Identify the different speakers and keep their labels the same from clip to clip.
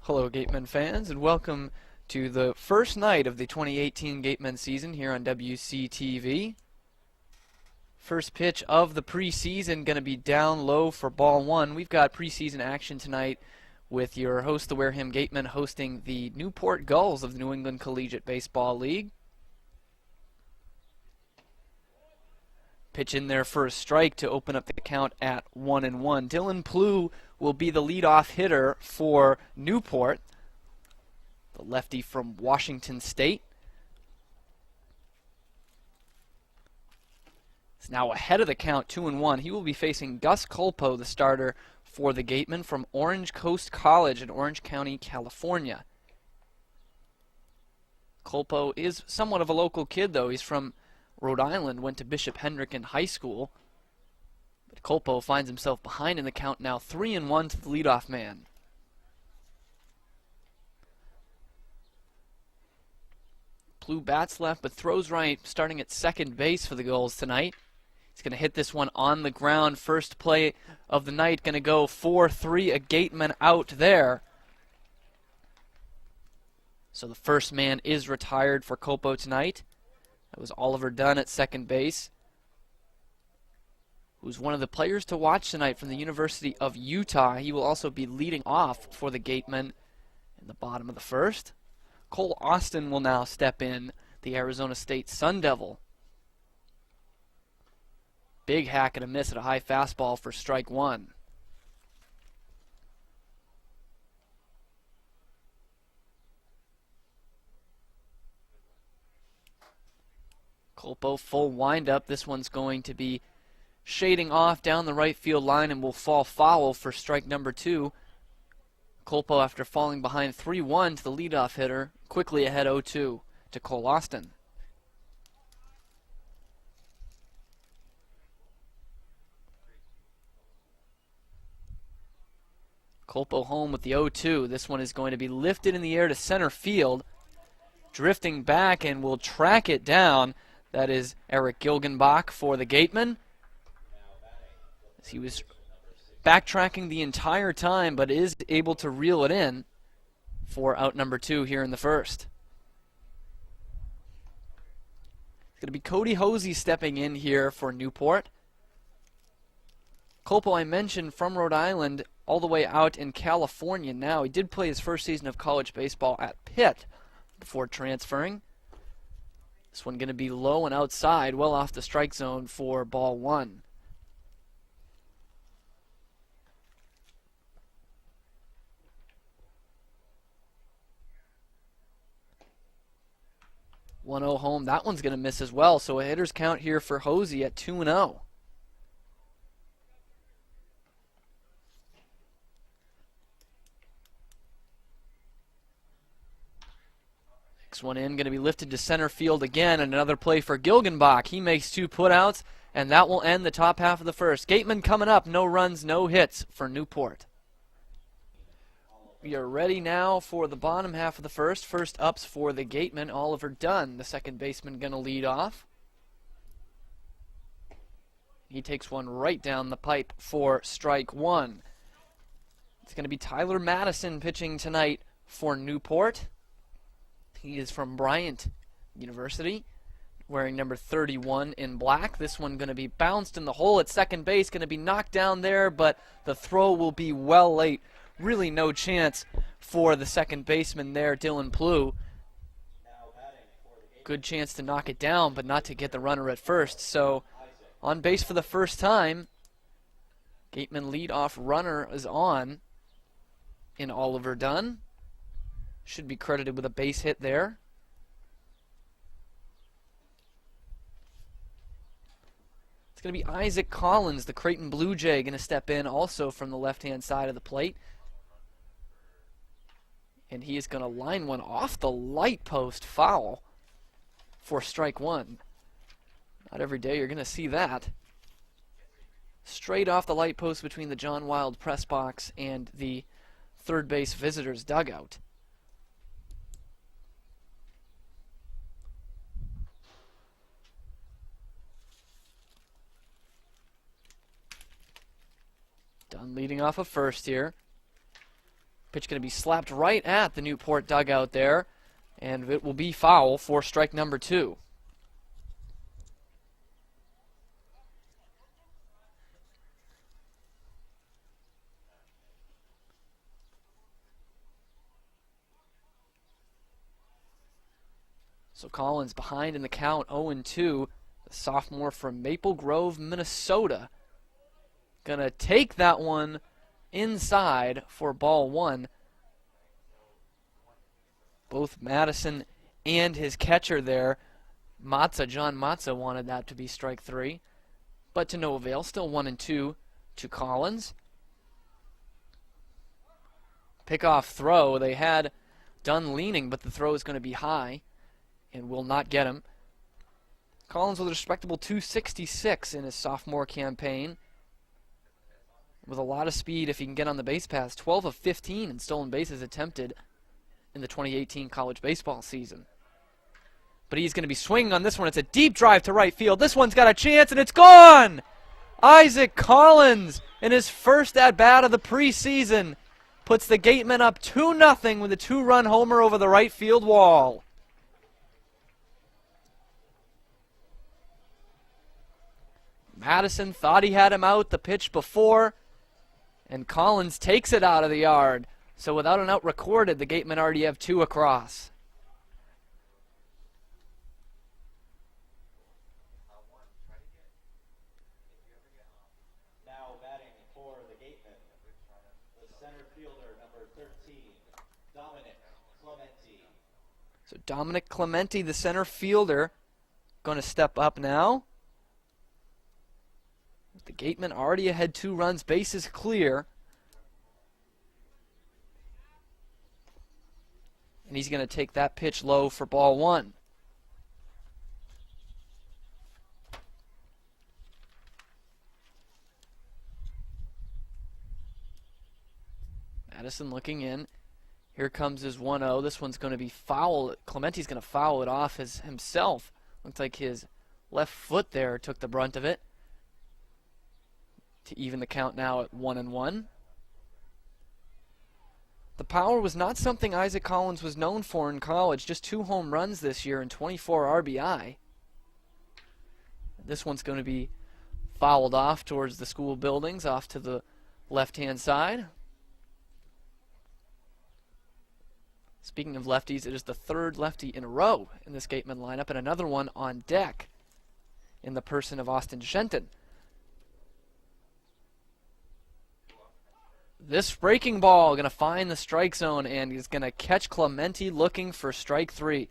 Speaker 1: Hello, Gatemen fans, and welcome to the first night of the 2018 Gatemen season here on WCTV. First pitch of the preseason going to be down low for ball one. We've got preseason action tonight with your host, the Wareham Gatemen, hosting the Newport Gulls of the New England Collegiate Baseball League. Pitch in there for a strike to open up the count at 1-1. Dylan Plew will be the leadoff hitter for Newport, the lefty from Washington State. He's now ahead of the count, 2-1. He will be facing Gus Culpo, the starter for the Gatemen from Orange Coast College in Orange County, California. Culpo is somewhat of a local kid, though. He's from Rhode Island, went to Bishop Hendricken High School. But Culpo finds himself behind in the count now, 3-1 to the leadoff man. Plew bats left but throws right, starting at second base for the Gulls tonight. He's going to hit this one on the ground. First play of the night, going to go 4-3, a Gateman out there. So the first man is retired for Culpo tonight. That was Oliver Dunn at second base, who's one of the players to watch tonight from the University of Utah. He will also be leading off for the Gatemen in the bottom of the first. Cole Austin will now step in, the Arizona State Sun Devil. Big hack and a miss at a high fastball for strike one. Culpo full windup. This one's going to be shading off down the right field line and will fall foul for strike number two. Culpo, after falling behind 3-1 to the leadoff hitter, quickly ahead 0-2 to Cole Austin. Culpo home with the 0-2. This one is going to be lifted in the air to center field, drifting back, and will track it down. That is Eric Gilgenbach for the Gatemen. He was backtracking the entire time, but is able to reel it in for out number two here in the first. It's going to be Cody Hosey stepping in here for Newport. Culpo, I mentioned, from Rhode Island, all the way out in California now. He did play his first season of college baseball at Pitt before transferring. This one going to be low and outside, well off the strike zone for ball one. One-0 home. That one's going to miss as well, so a hitter's count here for Hosey at 2-0. Next one in, going to be lifted to center field again, and another play for Gilgenbach. He makes two putouts, and that will end the top half of the first. Gatemen coming up, no runs, no hits for Newport. We are ready now for the bottom half of the first. First ups for the Gatemen, Oliver Dunn, the second baseman, going to lead off. He takes one right down the pipe for strike one. It's going to be Tyler Madison pitching tonight for Newport. He is from Bryant University, wearing number 31 in black. This one going to be bounced in the hole at second base, going to be knocked down there, but the throw will be well late. Really no chance for the second baseman there, Dylan Plew. Good chance to knock it down, but not to get the runner at first. So on base for the first time, Gateman leadoff runner is on in Oliver Dunn. Should be credited with a base hit there. It's going to be Isaac Collins, the Creighton Blue Jay, going to step in also from the left-hand side of the plate. And he is going to line one off the light post, foul for strike one. Not every day you're going to see that. Straight off the light post between the John Wild press box and the third base visitors dugout. Dunn leading off of first here. Pitch going to be slapped right at the Newport dugout there, and it will be foul for strike number 2. So Collins behind in the count, 0-2. The sophomore from Maple Grove, Minnesota. Gonna take that one inside for ball 1. Both Madison and his catcher there, John Matza, wanted that to be strike 3. But to no avail, still 1-2 to Collins. Pickoff throw, they had Dunn leaning, but the throw is going to be high and will not get him. Collins with a respectable 266 in his sophomore campaign. With a lot of speed if he can get on the base paths. 12 of 15 in stolen bases attempted in the 2018 college baseball season. But he's going to be swinging on this one. It's a deep drive to right field. This one's got a chance, and it's gone! Isaac Collins, in his first at-bat of the preseason, puts the Gatemen up 2-0 with a 2-run homer over the right field wall. Madison thought he had him out the pitch before, and Collins takes it out of the yard. So without an out recorded, the Gatemen already have 2 across.
Speaker 2: Now batting for the Gatemen, the center fielder, number 13, Dominic Clementi.
Speaker 1: So Dominic Clementi, the center fielder, going to step up now. The Gatemen already ahead 2 runs, bases clear. And he's going to take that pitch low for ball 1. Madison looking in. Here comes his 1-0. This one's going to be foul. Clementi's going to foul it off himself. Looks like his left foot there took the brunt of it. To even the count now at 1-1. The power was not something Isaac Collins was known for in college. Just 2 home runs this year and 24 RBI. This one's going to be fouled off towards the school buildings, off to the left-hand side. Speaking of lefties, it is the 3rd lefty in a row in this Gateman lineup, and another one on deck in the person of Austin Shenton. This breaking ball going to find the strike zone and is going to catch Clementi looking for strike 3.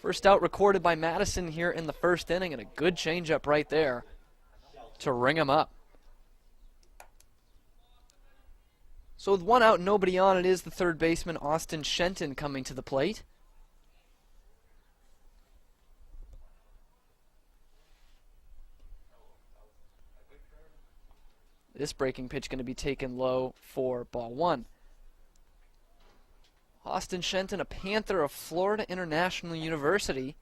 Speaker 1: First out recorded by Madison here in the first inning, and a good changeup right there to ring him up. So with 1 out, nobody on, it is the 3rd baseman Austin Shenton coming to the plate. This breaking pitch going to be taken low for ball 1. Austin Shenton, a Panther of Florida International University,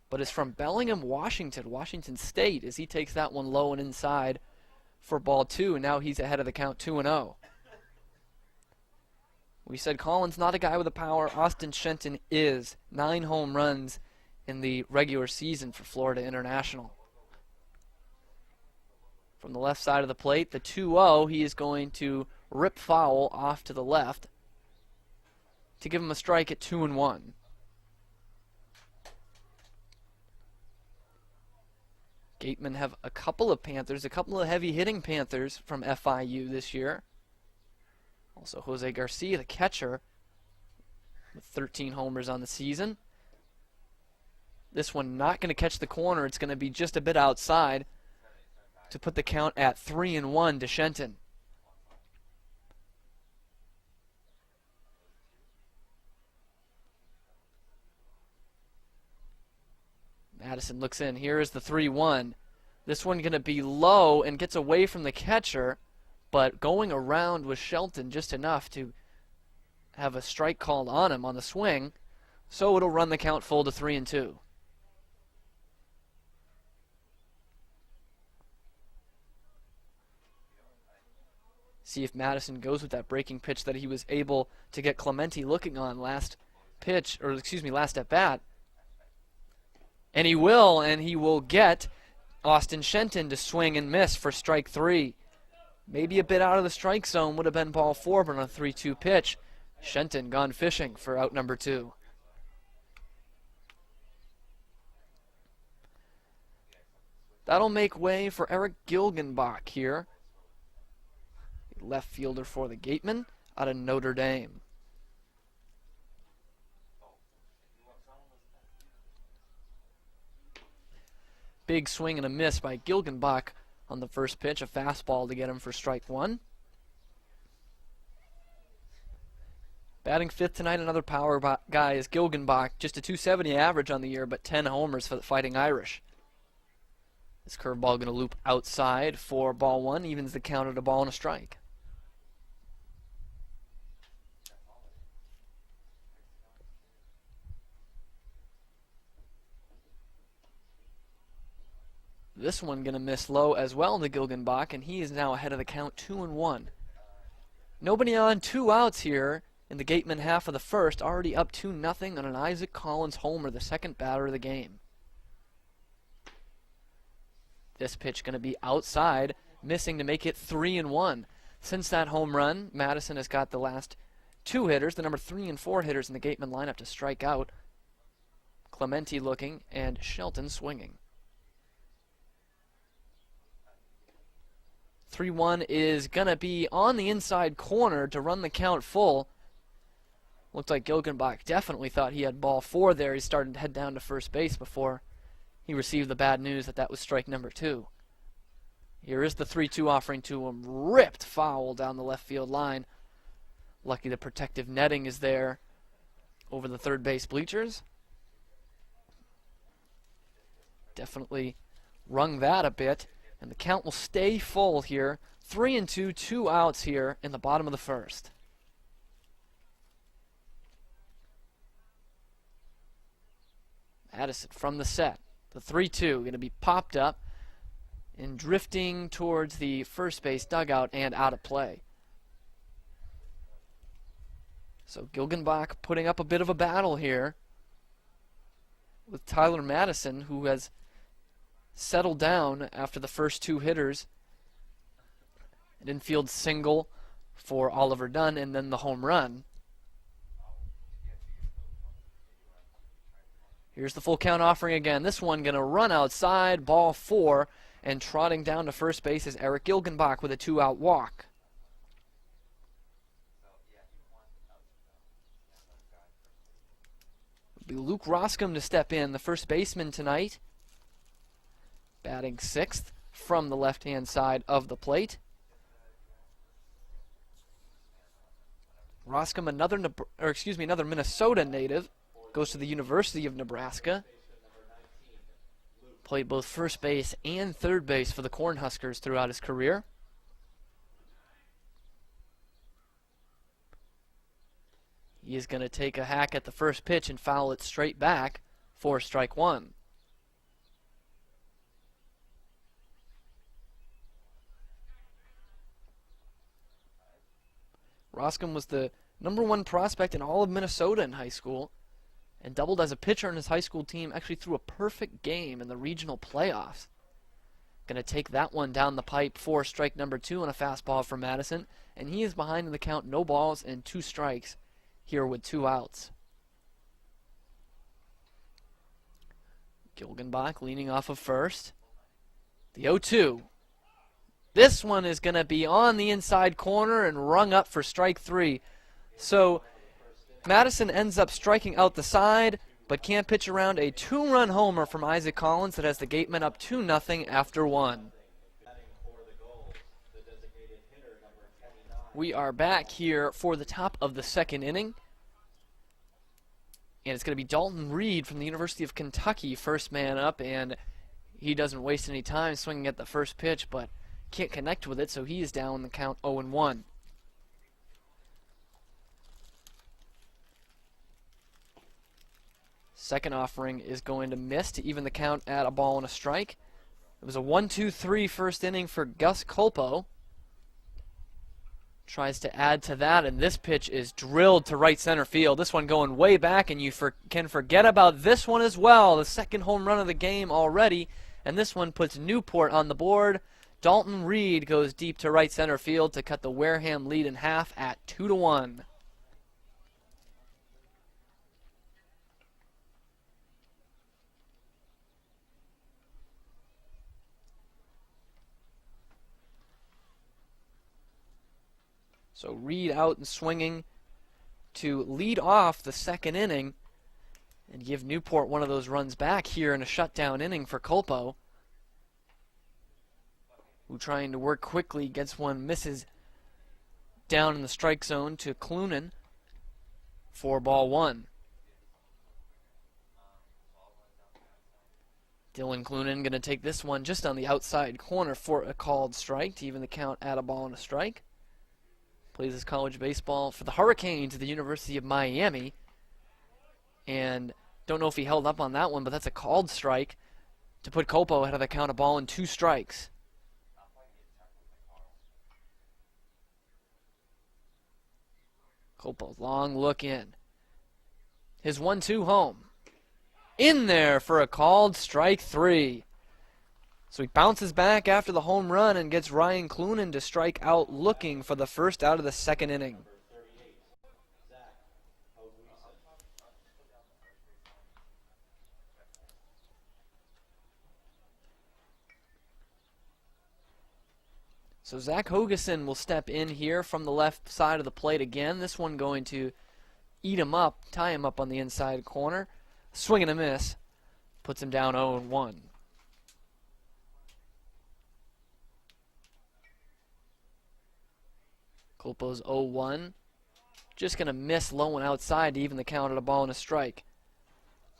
Speaker 1: but is from Bellingham, Washington State, as he takes that one low and inside for ball 2, and now he's ahead of the count 2-0. We said Collins not a guy with a power. Austin Shenton is. 9 home runs in the regular season for Florida International. From the left side of the plate, the 2-0, he is going to rip foul off to the left to give him a strike at 2-1. Gatemen have a couple of Panthers, a couple of heavy-hitting Panthers from FIU this year. Also Jose Garcia, the catcher, with 13 homers on the season. This one not going to catch the corner. It's going to be just a bit outside to put the count at 3-1 to Shenton. Madison looks in. Here is the 3-1. This one going to be low and gets away from the catcher, but going around with Shelton just enough to have a strike called on him on the swing, so it'll run the count full to 3-2. See if Madison goes with that breaking pitch that he was able to get Clemente looking on last at bat. And he will get Austin Shenton to swing and miss for strike 3. Maybe a bit out of the strike zone, would have been ball 4, but on a 3-2 pitch, Shenton gone fishing for out number 2. That'll make way for Eric Gilgenbach here, left fielder for the Gatemen out of Notre Dame. Big swing and a miss by Gilgenbach on the first pitch, a fastball to get him for strike 1. Batting 5th tonight, another power guy is Gilgenbach. Just a .270 average on the year, but 10 homers for the Fighting Irish. This curveball going to loop outside for ball 1, evens the count at a ball and a strike. This one going to miss low as well to Gilgenbach, and he is now ahead of the count 2-1. Nobody on, 2 outs here in the Gatemen half of the first, already up 2-0 on an Isaac Collins homer, the second batter of the game. This pitch going to be outside, missing to make it 3-1. Since that home run, Madison has got the last 2 hitters, the number 3 and 4 hitters in the Gatemen lineup to strike out. Clemente looking and Shelton swinging. 3-1 is going to be on the inside corner to run the count full. Looked like Gilgenbach definitely thought he had ball 4 there. He started to head down to first base before he received the bad news that was strike number 2. Here is the 3-2 offering to him. Ripped foul down the left field line. Lucky the protective netting is there over the third base bleachers. Definitely rung that a bit. And the count will stay full here. 3-2, 2 outs here in the bottom of the first. Madison from the set. The 3-2 going to be popped up and drifting towards the first base dugout and out of play. So Gilgenbach putting up a bit of a battle here with Tyler Madison, who has settled down after the first 2 hitters. An infield single for Oliver Dunn and then the home run. Here's the full count offering again. This one going to run outside, ball 4, and trotting down to first base is Eric Gilgenbach with a 2-out walk. It'll be Luke Roscom to step in, the first baseman tonight. Batting 6th from the left-hand side of the plate. Roscom, another Minnesota native, goes to the University of Nebraska. Played both first base and third base for the Cornhuskers throughout his career. He is going to take a hack at the first pitch and foul it straight back for strike 1. Roscom was the number 1 prospect in all of Minnesota in high school and doubled as a pitcher on his high school team, actually threw a perfect game in the regional playoffs. Going to take that one down the pipe for strike number 2 on a fastball for Madison, and he is behind in the count, no balls and 2 strikes here with 2 outs. Gilgenbach leaning off of first. The 0-2. This one is going to be on the inside corner and rung up for strike 3. So Madison ends up striking out the side, but can't pitch around a 2-run homer from Isaac Collins that has the Gatemen up 2-0 after 1. We are back here for the top of the second inning. And it's going to be Dalton Reed from the University of Kentucky, first man up, and he doesn't waste any time swinging at the first pitch, but can't connect with it, so he is down the count 0-1. Second offering is going to miss to even the count at a ball and a strike. It was a 1-2-3 first inning for Gus Culpo. tries to add to that, and this pitch is drilled to right center field. This one going way back, and you can forget about this one as well. The second home run of the game already, and this one puts Newport on the board. Dalton Reed goes deep to right center field to cut the Wareham lead in half at 2-1. So Reed out and swinging to lead off the second inning and give Newport one of those runs back here in a shutdown inning for Culpo, who trying to work quickly, gets one, misses down in the strike zone to Clunan for ball one. Dylan Clunan going to take this one just on the outside corner for a called strike to even the count at a ball and a strike. Plays his college baseball for the Hurricanes at the University of Miami. And don't know if he held up on that one, but that's a called strike to put Culpo ahead of the count, a ball and 2 strikes. Culpo, long look in. His 1-2 home. In there for a called strike 3. So he bounces back after the home run and gets Ryan Clunan to strike out looking for the first out of the second inning. So Zach Hogeson will step in here from the left side of the plate again. This one going to eat him up, tie him up on the inside corner. Swing and a miss. Puts him down 0-1. Culpo's 0-1. Just going to miss low and outside to even the count at a ball and a strike.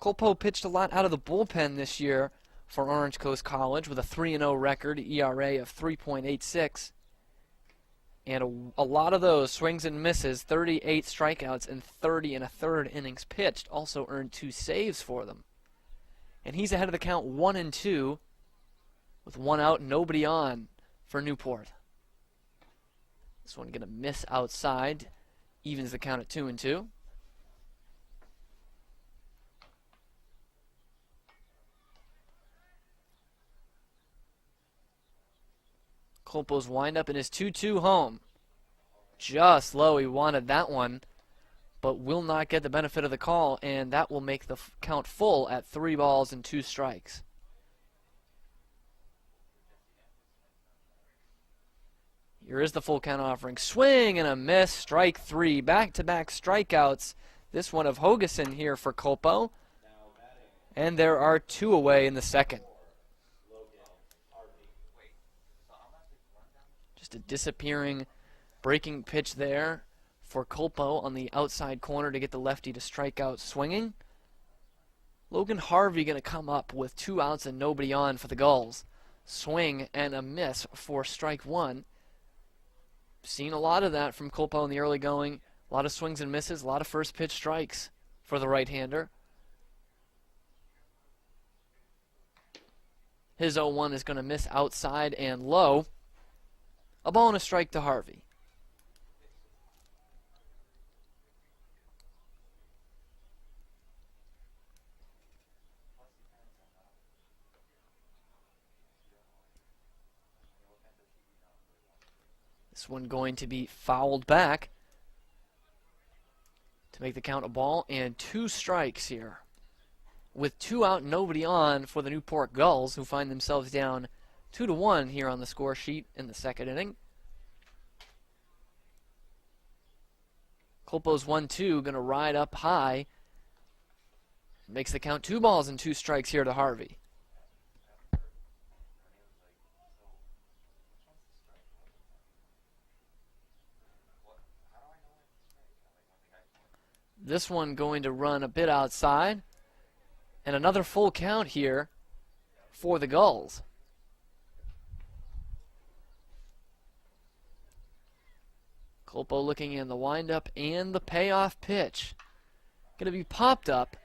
Speaker 1: Culpo pitched a lot out of the bullpen this year for Orange Coast College with a 3-0 record, ERA of 3.86. And a lot of those swings and misses, 38 strikeouts and 30 1/3 innings pitched, also earned 2 saves for them. And he's ahead of the count 1-2 with 1 out, nobody on for Newport. This one going to miss outside, evens the count at 2-2. Culpo's windup in his 2-2 home. Just low, he wanted that one, but will not get the benefit of the call, and that will make the count full at 3 balls and 2 strikes. Here is the full count offering. Swing and a miss, strike 3. Back-to-back strikeouts. This one of Hogeson here for Culpo. And there are 2 away in the second. Just a disappearing breaking pitch there for Culpo on the outside corner to get the lefty to strike out swinging. Logan Harvey going to come up with 2 outs and nobody on for the Gulls. Swing and a miss for strike 1. Seen a lot of that from Culpo in the early going. A lot of swings and misses, a lot of first pitch strikes for the right-hander. His 0-1 is going to miss outside and low. A ball and a strike to Harvey. This one going to be fouled back to make the count a ball and 2 strikes here. With 2 out, nobody on for the Newport Gulls, who find themselves down 2-1 here on the score sheet in the second inning. Culpo's 1-2 going to ride up high. Makes the count 2 balls and 2 strikes here to Harvey. This one going to run a bit outside. And another full count here for the Gulls. Culpo looking in the windup and the payoff pitch. Going to be popped up.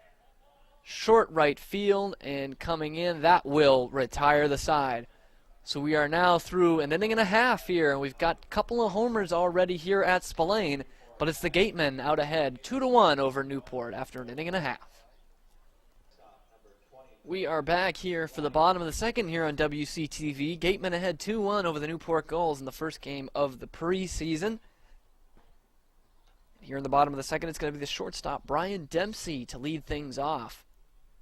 Speaker 1: Short right field and coming in. That will retire the side. So we are now through an inning and a half here, and we've got a couple of homers already here at Spillane, but it's the Gatemen out ahead 2-1 over Newport after an inning and a half. We are back here for the bottom of the second here on WCTV. Gatemen ahead 2-1 over the Newport Gulls in the first game of the preseason. Here in the bottom of the second, it's going to be the shortstop, Brian Dempsey, to lead things off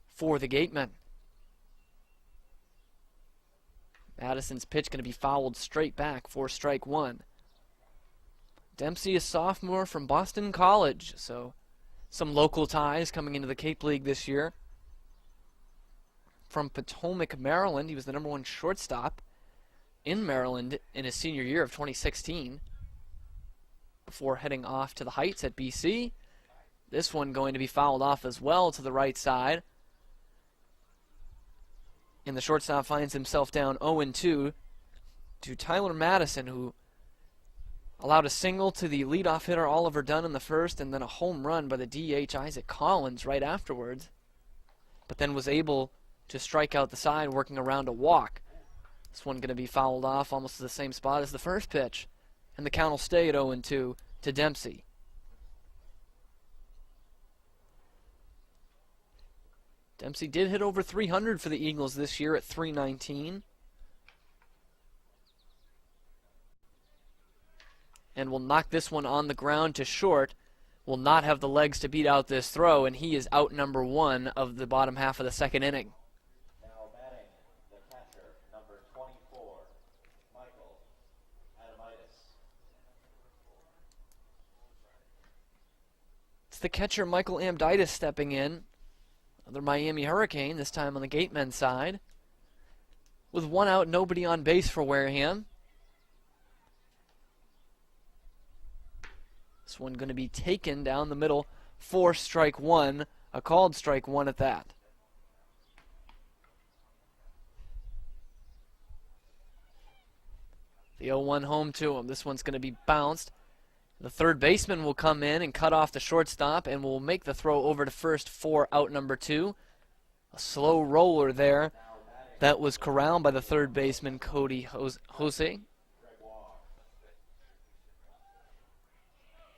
Speaker 1: for the Gatemen. Madison's pitch going to be fouled straight back for strike one. Dempsey is sophomore from Boston College, so some local ties coming into the Cape League this year. From Potomac, Maryland, he was the #1 shortstop in Maryland in his senior year of 2016 before heading off to the Heights at BC. This one going to be fouled off as well to the right side. And the shortstop finds himself down 0-2 to Tyler Madison, who allowed a single to the leadoff hitter Oliver Dunn in the first, and then a home run by the DH Isaac Collins right afterwards. But then was able to strike out the side, working around a walk. This one going to be fouled off almost to the same spot as the first pitch. And the count will stay at 0-2 to Dempsey. Dempsey did hit over 300 for the Eagles this year at .319. And will knock this one on the ground to short. Will not have the legs to beat out this throw, and he is out #1 of the bottom half of the second inning.
Speaker 2: Now batting, the catcher, number 24, Michael Adamitis.
Speaker 1: It's the catcher, Michael Amditis, stepping in. Another Miami Hurricane, this time on the Gatemen side. With one out, nobody on base for Wareham. This one going to be taken down the middle for strike one, a called strike one at that. The 0-1 home to him. This one's going to be bounced. The third baseman will come in and cut off the shortstop and will make the throw over to first for out #2. A slow roller there. That was corralled by the third baseman, Cody Jose.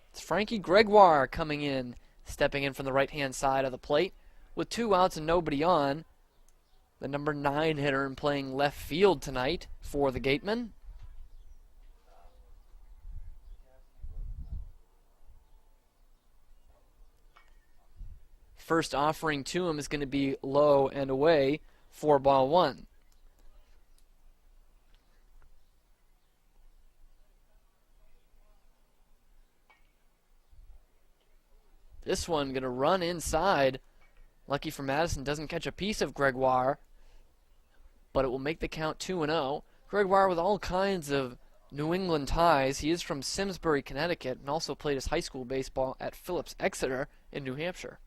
Speaker 1: It's Frankie Gregoire coming in, stepping in from the right-hand side of the plate. With 2 outs and nobody on, the #9 hitter and playing left field tonight for the Gatemen. First offering to him is going to be low and away for ball one. This one going to run inside. Lucky for Madison, doesn't catch a piece of Gregoire, but it will make the count 2-0. Gregoire with all kinds of New England ties. He is from Simsbury, Connecticut, and also played his high school baseball at Phillips Exeter in New Hampshire,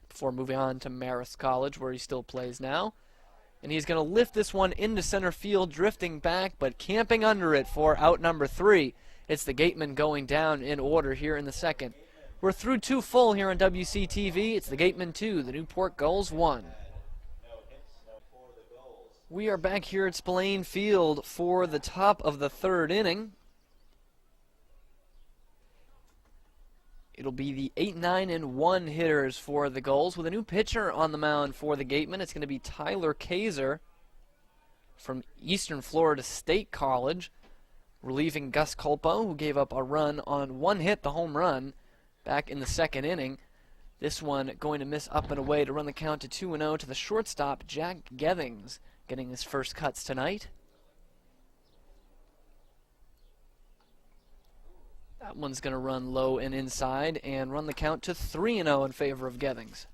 Speaker 1: before moving on to Marist College, where he still plays now. And he's going to lift this one into center field, drifting back, but camping under it for out #3. It's the Gatemen going down in order here in the second. We're through 2 full here on WCTV. It's the Gatemen 2, the Newport Gulls 1. We are back here at Spillane Field for the top of the third inning. It'll be the 8, 9, and 1 hitters for the Gulls with a new pitcher on the mound for the Gatemen. It's going to be Tyler Kaiser from Eastern Florida State College, relieving Gus Culpo, who gave up a run on 1 hit, the home run, back in the second inning. This one going to miss up and away to run the count to 2-0 to the shortstop, Jack Gethings, getting his first cuts tonight. That one's going to run low and inside and run the count to 3-0 in favor of Gethings.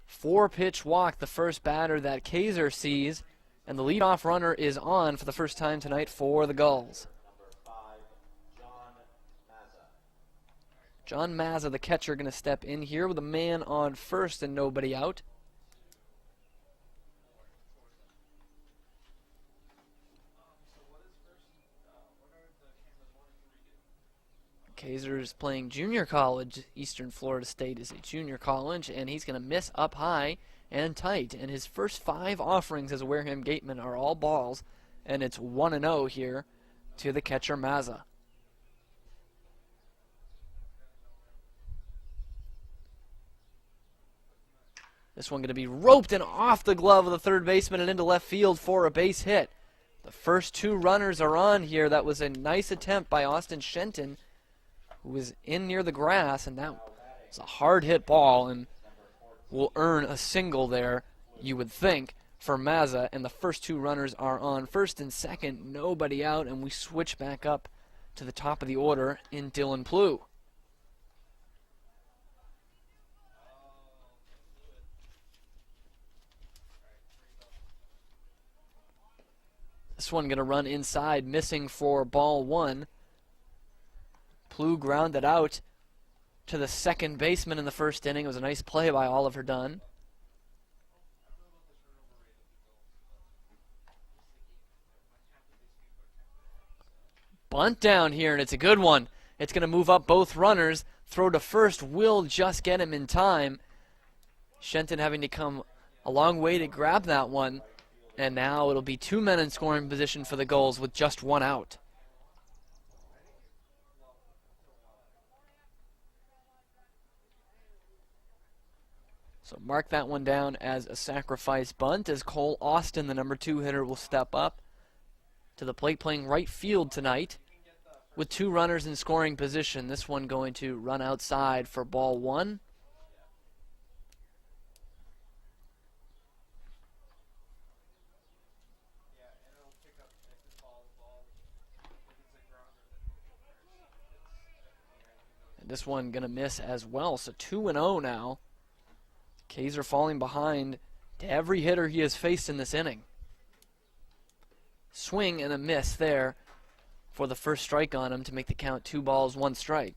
Speaker 1: Four-pitch walk, the first batter that Kaiser sees, and the leadoff runner is on for the first time tonight for the Gulls.
Speaker 2: Number 5, John Mazza.
Speaker 1: John Mazza, the catcher, going to step in here with a man on first and nobody out. Kaiser is playing junior college. Eastern Florida State is a junior college, and he's going to miss up high and tight. And his first 5 offerings as a Wareham Gateman are all balls, and it's 1-0 here to the catcher Mazza. This one going to be roped and off the glove of the third baseman and into left field for a base hit. The first 2 runners are on here. That was a nice attempt by Austin Shenton, who was in near the grass, and that was a hard hit ball and will earn a single there, you would think, for Mazza. And the first 2 runners are on first and second, nobody out, and we switch back up to the top of the order in Dylan Plew. This one going to run inside, missing for ball 1. Plew grounded out to the second baseman in the first inning. It was a nice play by Oliver Dunn. Bunt down here, and it's a good one. It's going to move up both runners. Throw to first will just get him in time. Shenton having to come a long way to grab that one. And now it'll be 2 men in scoring position for the Gulls with just 1 out. So mark that one down as a sacrifice bunt, as Cole Austin, the number 2 hitter, will step up to the plate playing right field tonight with 2 runners in scoring position. This one going to run outside for ball 1. And this one going to miss as well, so 2-0 now. Kaiser falling behind to every hitter he has faced in this inning. Swing and a miss there for the first strike on him to make the count 2 balls, 1 strike.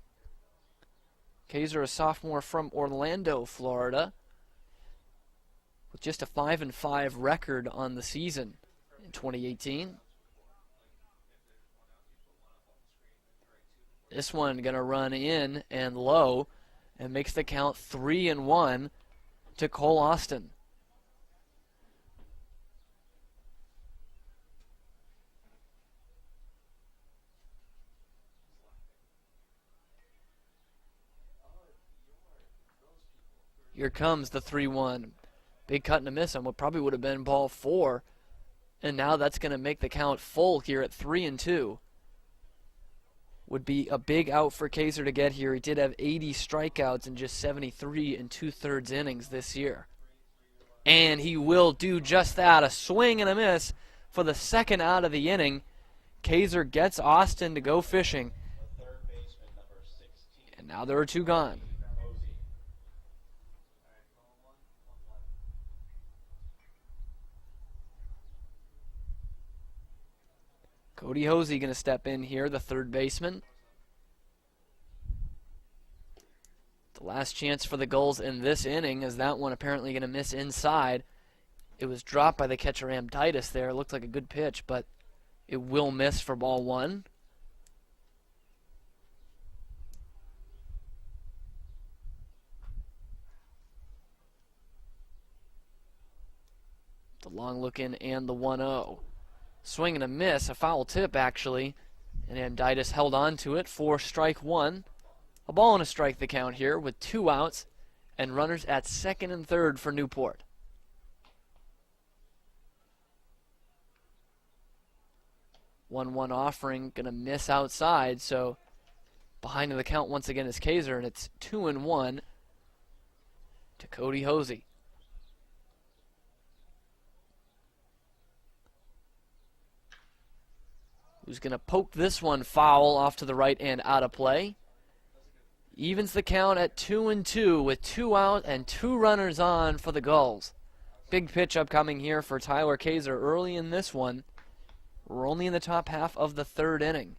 Speaker 1: Kaiser, a sophomore from Orlando, Florida, with just a 5-5 record on the season in 2018. This one going to run in and low and makes the count 3-1 to Cole Austin. Here comes the 3-1. Big cut and a miss on what probably would have been ball 4. And now that's going to make the count full here at 3-2. Would be a big out for Kaiser to get here. He did have 80 strikeouts in just 73 2/3 innings this year. And he will do just that. A swing and a miss for the second out of the inning. Kaiser gets Austin to go fishing. And now there are 2 gone. Cody Hosey going to step in here, the third baseman. The last chance for the Gulls in this inning, as that one apparently going to miss inside. It was dropped by the catcher Amditis there. It looked like a good pitch, but it will miss for ball 1. The long look in and the 1-0. Swing and a miss, a foul tip actually, and Amditis held on to it for strike 1. A ball and a strike the count here with 2 outs and runners at second and third for Newport. One offering, gonna miss outside, so behind in the count once again is Kaiser, and it's 2-1 to Cody Hosey. Who's going to poke this one foul off to the right and out of play. Evens the count at 2-2 with 2 out and 2 runners on for the Gulls. Big pitch upcoming here for Tyler Kaiser early in this one. We're only in the top half of the 3rd inning.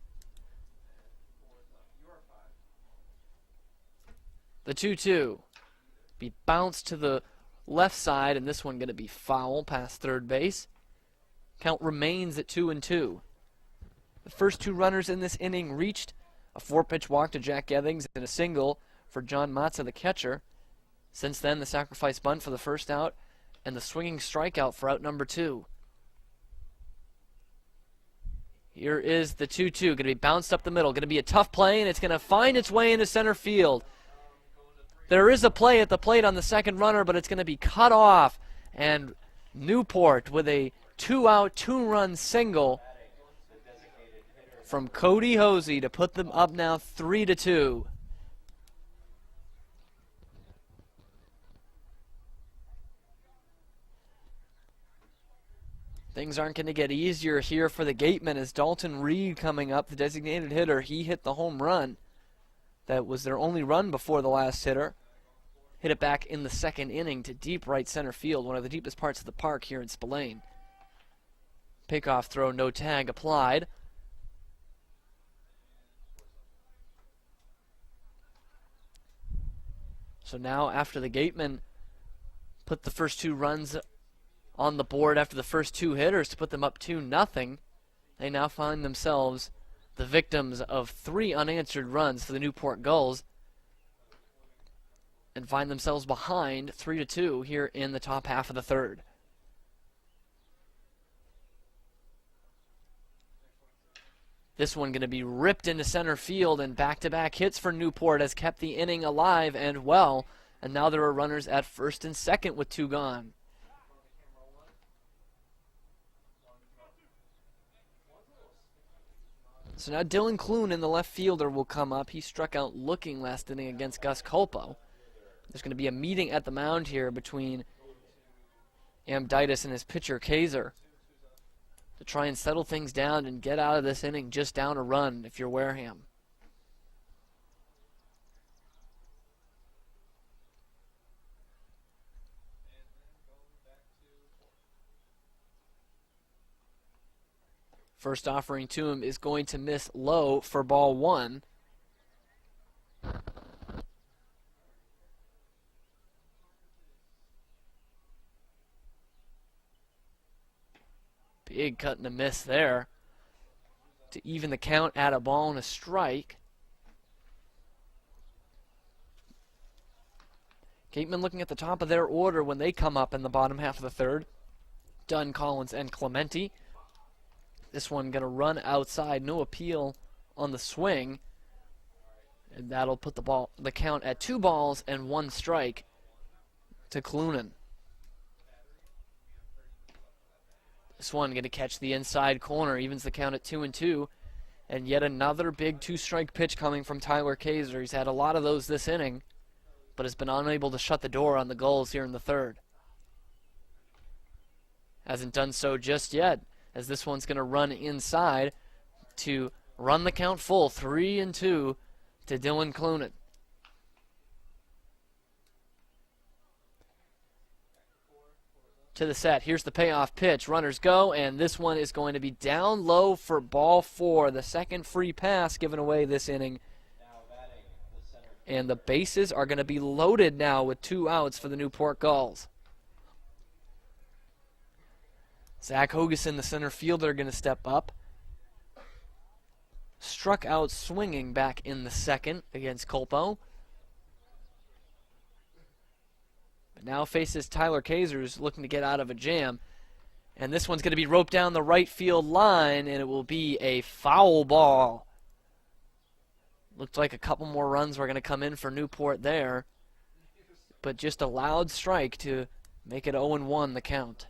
Speaker 1: The 2-2. Be bounced to the left side, and this one going to be foul past third base. Count remains at 2-2. The first 2 runners in this inning reached A 4-pitch walk to Jack Gethings and a single for John Matza, the catcher. Since then, the sacrifice bunt for the first out and the swinging strikeout for out number 2. Here is the 2-2, going to be bounced up the middle. Going to be a tough play, and it's going to find its way into center field. There is a play at the plate on the second runner, but it's going to be cut off. And Newport with a 2-out, 2-run single from Cody Hosey to put them up now 3-2. Things aren't going to get easier here for the Gatemen as Dalton Reed coming up, the designated hitter. He hit the home run. That was their only run before the last hitter. Hit it back in the second inning to deep right center field, one of the deepest parts of the park here in Spillane. Pickoff throw, no tag applied. So now after the Gatemen put the first 2 runs on the board after the first 2 hitters to put them up 2-0, they now find themselves the victims of 3 unanswered runs for the Newport Gulls and find themselves behind 3-2 here in the top half of the third. This one going to be ripped into center field, and back-to-back hits for Newport has kept the inning alive and well, and now there are runners at first and second with 2 gone. So now Dylan Clune in the left fielder will come up. He struck out looking last inning against Gus Culpo. There's going to be a meeting at the mound here between Amditis and his pitcher, Kaiser, to try and settle things down and get out of this inning just down a run if you're Wareham. First offering to him is going to miss low for ball 1. Big cut and a miss there to even the count at a ball and a strike. Gatemen looking at the top of their order when they come up in the bottom half of the third. Dunn, Collins, and Clementi. This one going to run outside, no appeal on the swing. And that'll put the count at 2 balls and 1 strike to Clunan. This one going to catch the inside corner, evens the count at 2-2. And yet another big 2-strike pitch coming from Tyler Kaiser. He's had a lot of those this inning, but has been unable to shut the door on the Gulls here in the third. Hasn't done so just yet, as this one's going to run inside to run the count full, 3-2 to Dylan Clunan. To the set, here's the payoff pitch. Runners go, and this one is going to be down low for ball 4. The second free pass given away this inning. And the bases are going to be loaded now with 2 outs for the Newport Gulls. Zach Hogeson, the center fielder, going to step up. Struck out swinging back in the second against Culpo. But now faces Tyler Kaiser, who's looking to get out of a jam. And this one's going to be roped down the right field line, and it will be a foul ball. Looked like a couple more runs were going to come in for Newport there. But just a loud strike to make it 0-1 the count.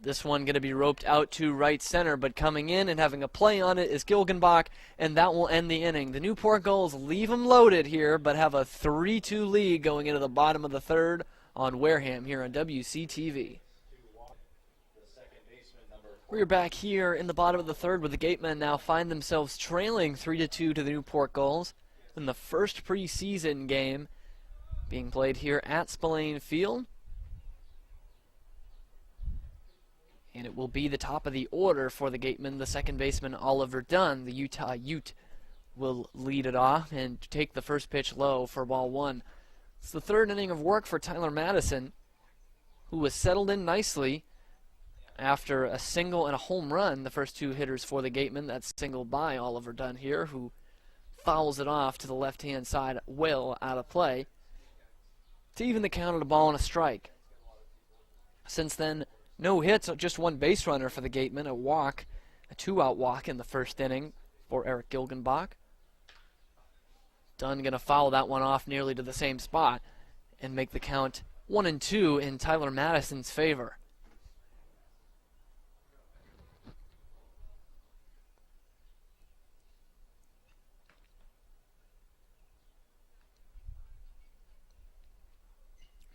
Speaker 1: This one going to be roped out to right center, but coming in and having a play on it is Gilgenbach, and that will end the inning. The Newport Gulls leave them loaded here, but have a 3-2 lead going into the bottom of the third on Wareham here on WCTV. We're back here in the bottom of the third with the Gatemen now find themselves trailing 3-2 to the Newport Gulls in the first preseason game being played here at Spillane Field. And it will be the top of the order for the Gatemen. The second baseman, Oliver Dunn, the Utah Ute, will lead it off and take the first pitch low for ball 1. It's the third inning of work for Tyler Madison, who was settled in nicely after a single and a home run, the first two hitters for the Gatemen. That's singled by Oliver Dunn here, who fouls it off to the left-hand side, well out of play, to even the count of the ball and a strike. Since then, no hits, just one base runner for the Gatemen, a walk, a two-out walk in the first inning for Eric Gilgenbach. Dunn going to foul that one off nearly to the same spot and make the count 1-2 in Tyler Madison's favor.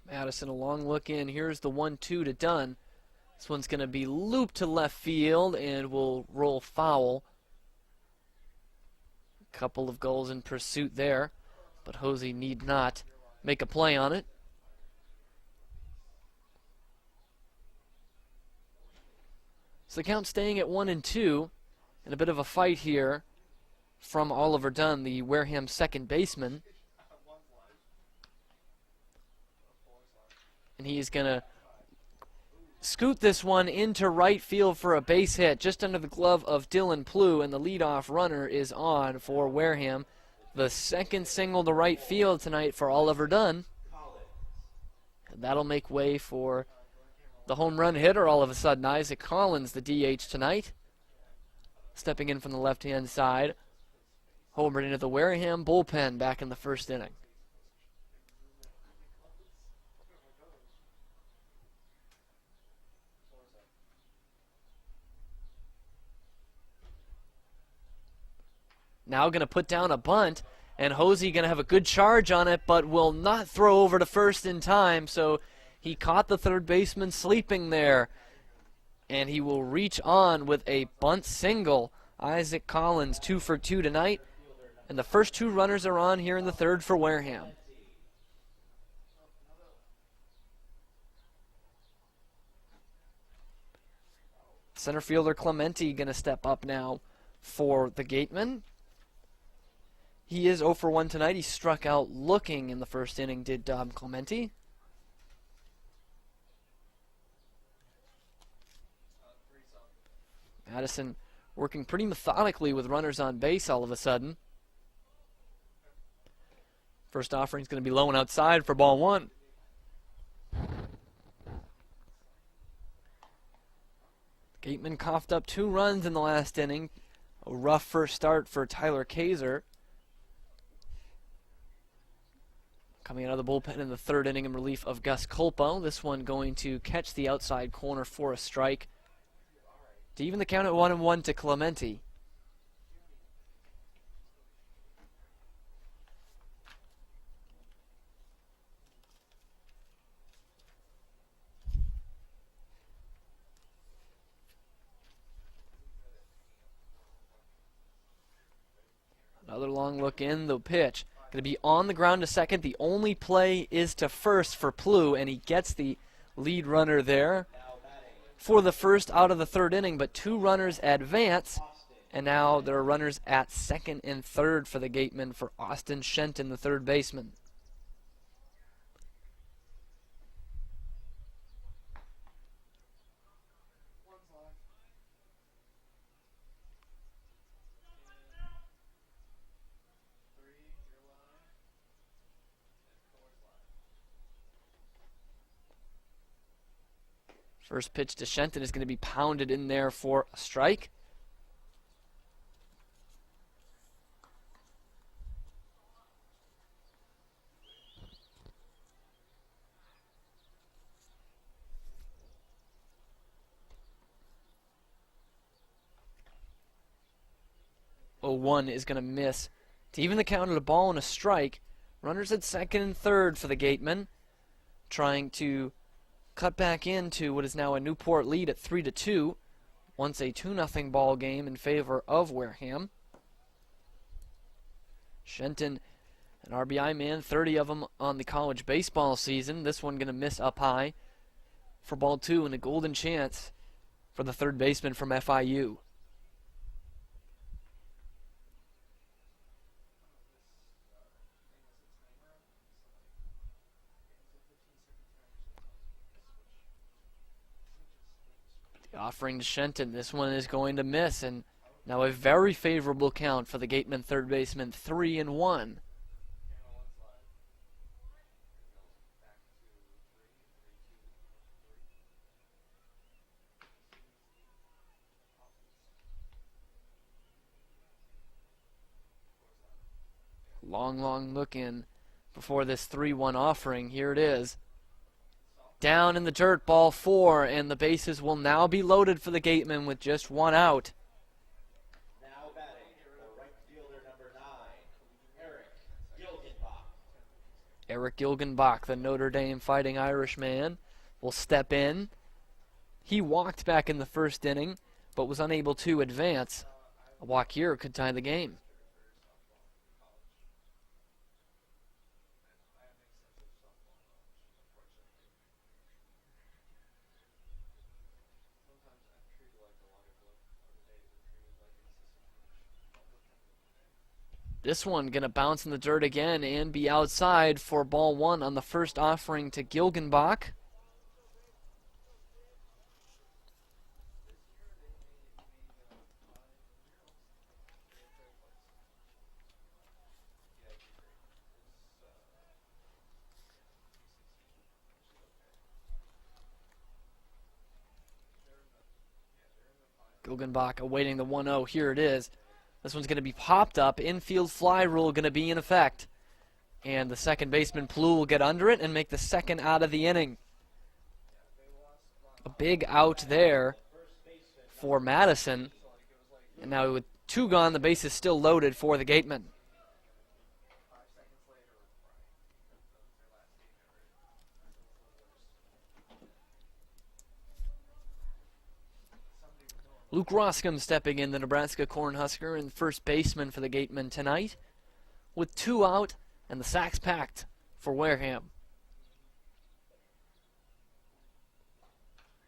Speaker 1: Madison, a long look in. Here's the 1-2 to Dunn. This one's going to be looped to left field and will roll foul. A couple of goals in pursuit there, but Hosey need not make a play on it. So the count staying at 1-2, and a bit of a fight here from Oliver Dunn, the Wareham second baseman. And he's going to scoot this one into right field for a base hit just under the glove of Dylan Plew, and the leadoff runner is on for Wareham. The second single to right field tonight for Oliver Dunn. And that'll make way for the home run hitter all of a sudden, Isaac Collins, the DH tonight. Stepping in from the left-hand side. Homered into the Wareham bullpen back in the first inning. Now going to put down a bunt, and Hosey going to have a good charge on it, but will not throw over to first in time, so he caught the third baseman sleeping there, and he will reach on with a bunt single. Isaac Collins 2 for 2 tonight, and the first two runners are on here in the third for Wareham. Center fielder Clemente going to step up now for the Gatemen. He is 0 for 1 tonight. He struck out looking in the first inning, did Clemente. Madison working pretty methodically with runners on base all of a sudden. First offering is going to be low and outside for ball one. Gateman coughed up 2 runs in the last inning. A rough first start for Tyler Kaiser. Coming out of the bullpen in the third inning in relief of Gus Culpo. This one going to catch the outside corner for a strike to even the count at 1-1 to Clemente. Another long look in, the pitch. Going to be on the ground to second. The only play is to first for Plew, and he gets the lead runner there for the first out of the third inning, but 2 runners advance, and now there are runners at second and third for the Gatemen for Austin Shenton, the third baseman. First pitch to Shenton is going to be pounded in there for a strike. Oh, 1 is going to miss to even the count of the ball and a strike. Runners at second and third for the Gatemen, trying to cut back into what is now a Newport lead at 3-2. Once a 2-0 ball game in favor of Wareham. Shenton, an RBI man, 30 of them on the college baseball season. This one going to miss up high for ball 2, and a golden chance for the third baseman from FIU. Offering to Shenton. This one is going to miss, and now a very favorable count for the Gatemen third baseman, 3-1. Long look in before this 3-1 offering. Here it is. Down in the dirt, ball 4, and the bases will now be loaded for the Gatemen with just one out.
Speaker 2: Now batting, the right fielder, number 9, Eric Gilgenbach.
Speaker 1: Eric Gilgenbach, the Notre Dame Fighting Irishman, will step in. He walked back in the first inning, but was unable to advance. A walk here could tie the game. This one going to bounce in the dirt again and be outside for ball 1 on the first offering to Gilgenbach. Gilgenbach awaiting the 1-0. Here it is. This one's going to be popped up. Infield fly rule going to be in effect. And the second baseman, Plu, will get under it and make the second out of the inning. A big out there for Madison. And now with 2 gone, the base is still loaded for the Gatemen. Luke Roscom stepping in, the Nebraska Cornhusker and first baseman for the Gatemen tonight, with 2 out and the sacks packed for Wareham.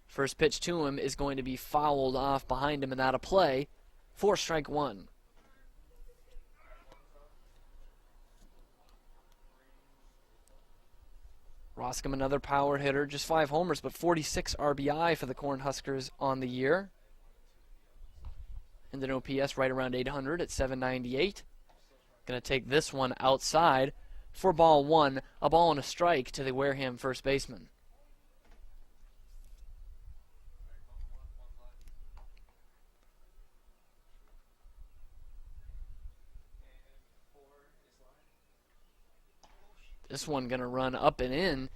Speaker 1: First pitch to him is going to be fouled off behind him and out of play for strike 1. Roscom, another power hitter, just 5 homers, but 46 RBI for the Cornhuskers on the year. And an OPS right around 800 at 798. Going to take this one outside for ball 1, a ball and a strike to the Wareham first baseman. This one going to run up and in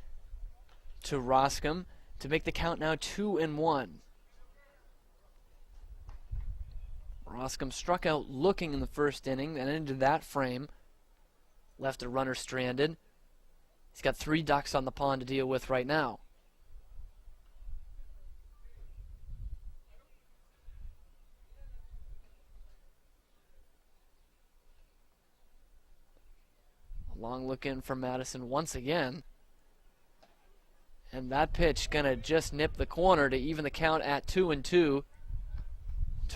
Speaker 1: to Roscom to make the count now 2-1. Roscom struck out looking in the first inning and ended that frame. Left a runner stranded. He's got 3 ducks on the pond to deal with right now. A long look in from Madison once again. And that pitch gonna just nip the corner to even the count at 2-2 to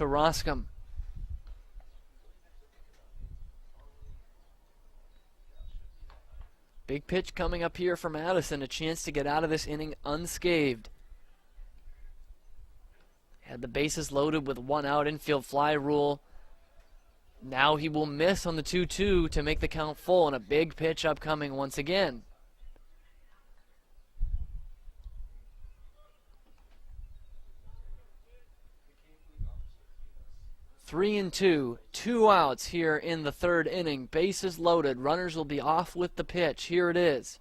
Speaker 1: Roscom. Big pitch coming up here for Madison, a chance to get out of this inning unscathed. Had the bases loaded with 1 out, infield fly rule. Now he will miss on the 2-2 to make the count full, and a big pitch upcoming once again. 3-2, 2 outs here in the third inning. Bases loaded. Runners will be off with the pitch. Here it is.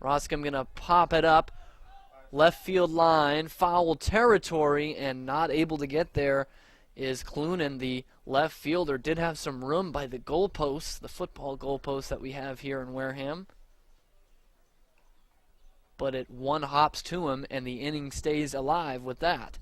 Speaker 1: Roscom going to pop it up. Left field line, foul territory, and not able to get there is Clunan, the left fielder. Did have some room by the goalposts, the football goalposts that we have here in Wareham. But it 1 hops to him, and the inning stays alive with that.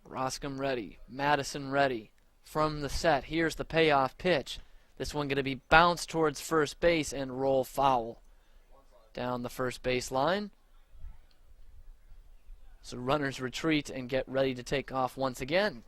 Speaker 1: Roscom ready. Madison ready. From the set, here's the payoff pitch. This one going to be bounced towards first base and roll foul. Down the first base line. So runners retreat and get ready to take off once again.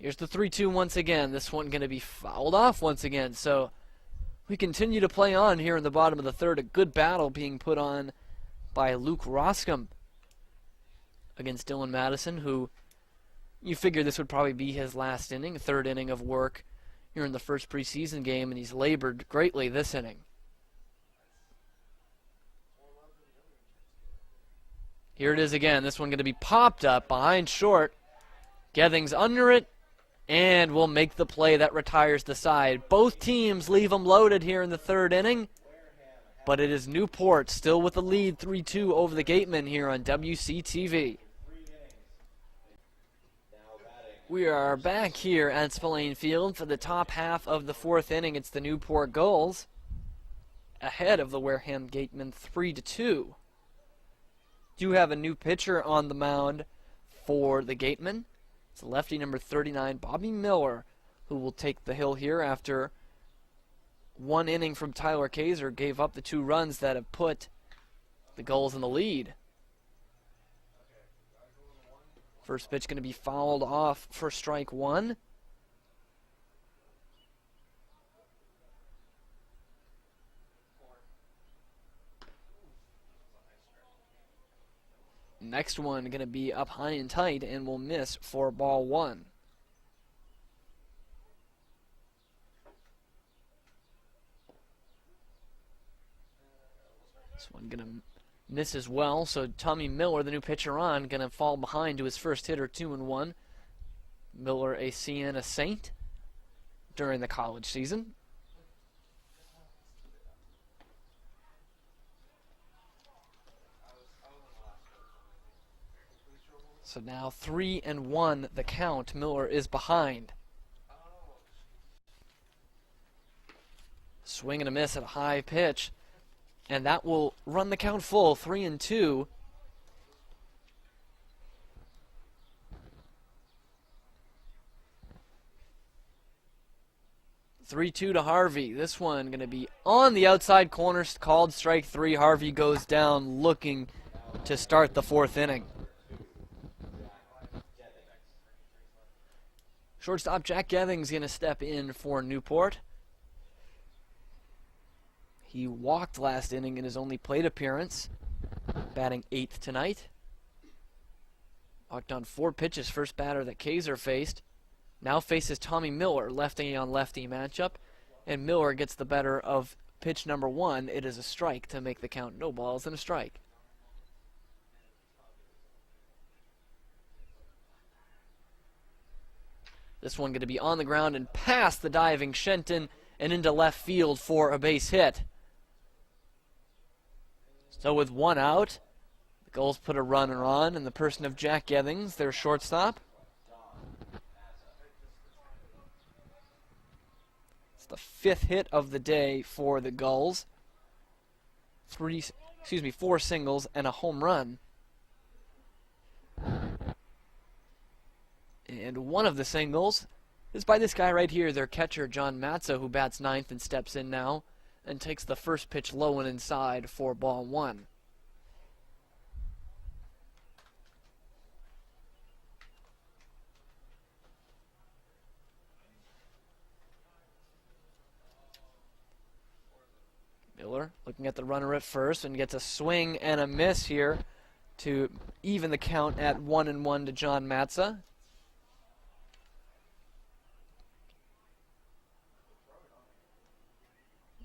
Speaker 1: Here's the 3-2 once again. This one going to be fouled off once again. So we continue to play on here in the bottom of the third. A good battle being put on by Luke Roscom against Dylan Madison, who you figure this would probably be his last inning, third inning of work here in the first preseason game, and he's labored greatly this inning. Here it is again. This one going to be popped up behind short. Gethings under it, and will make the play that retires the side. Both teams leave them loaded here in the third inning, but it is Newport still with the lead 3-2 over the Gatemen here on WCTV. We are back here at Spillane Field for the top half of the fourth inning. It's the Newport Gulls ahead of the Wareham Gatemen 3-2. Do have a new pitcher on the mound for the Gatemen. It's lefty number 39, Bobby Miller, who will take the hill here after one inning from Tyler Kaiser gave up the 2 runs that have put the Gulls in the lead. First pitch going to be fouled off for strike 1. Next one going to be up high and tight and will miss for ball 1. This one going to miss as well, so Tommy Miller, the new pitcher on, going to fall behind to his first hitter, 2-1. Miller, a Siena Saint during the college season. So now 3-1 the count. Miller is behind. Swing and a miss at a high pitch. And that will run the count full, 3-2. (3-2) to Harvey. This one going to be on the outside corner, called strike 3. Harvey goes down looking to start the fourth inning. Shortstop Jack Gethings going to step in for Newport. He walked last inning in his only plate appearance, batting 8th tonight. Walked on 4 pitches, first batter that Kaiser faced. Now faces Tommy Miller, lefty on lefty matchup, and Miller gets the better of pitch number 1. It is a strike to make the count, no balls and a strike. This one going to be on the ground and past the diving Shenton and into left field for a base hit. So with 1 out, the Gulls put a runner on in the person of Jack Gethings, their shortstop. It's the 5th hit of the day for the Gulls. 4 singles and a home run. And one of the singles is by this guy right here, their catcher, John Matza, who bats 9th and steps in now and takes the first pitch low and inside for ball 1. Miller looking at the runner at first and gets a swing and a miss here to even the count at 1-1 to John Matza.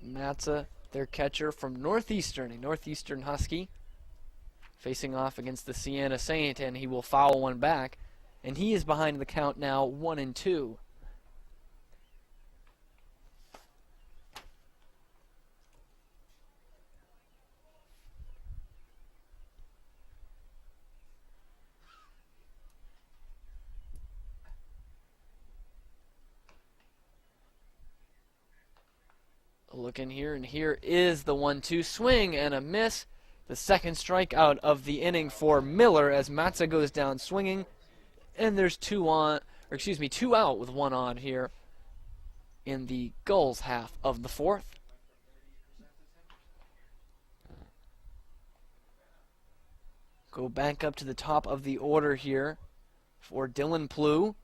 Speaker 1: Matza, their catcher from Northeastern, a Northeastern Husky, facing off against the Siena Saint, and he will foul one back, and he is behind the count now, 1-2. Look in here, and here is the 1-2 swing and a miss. The second strikeout of the inning for Miller as Matza goes down swinging, and there's 2 out with 1 on here in the Gulls half of the fourth. Go back up to the top of the order here for Dylan Plew.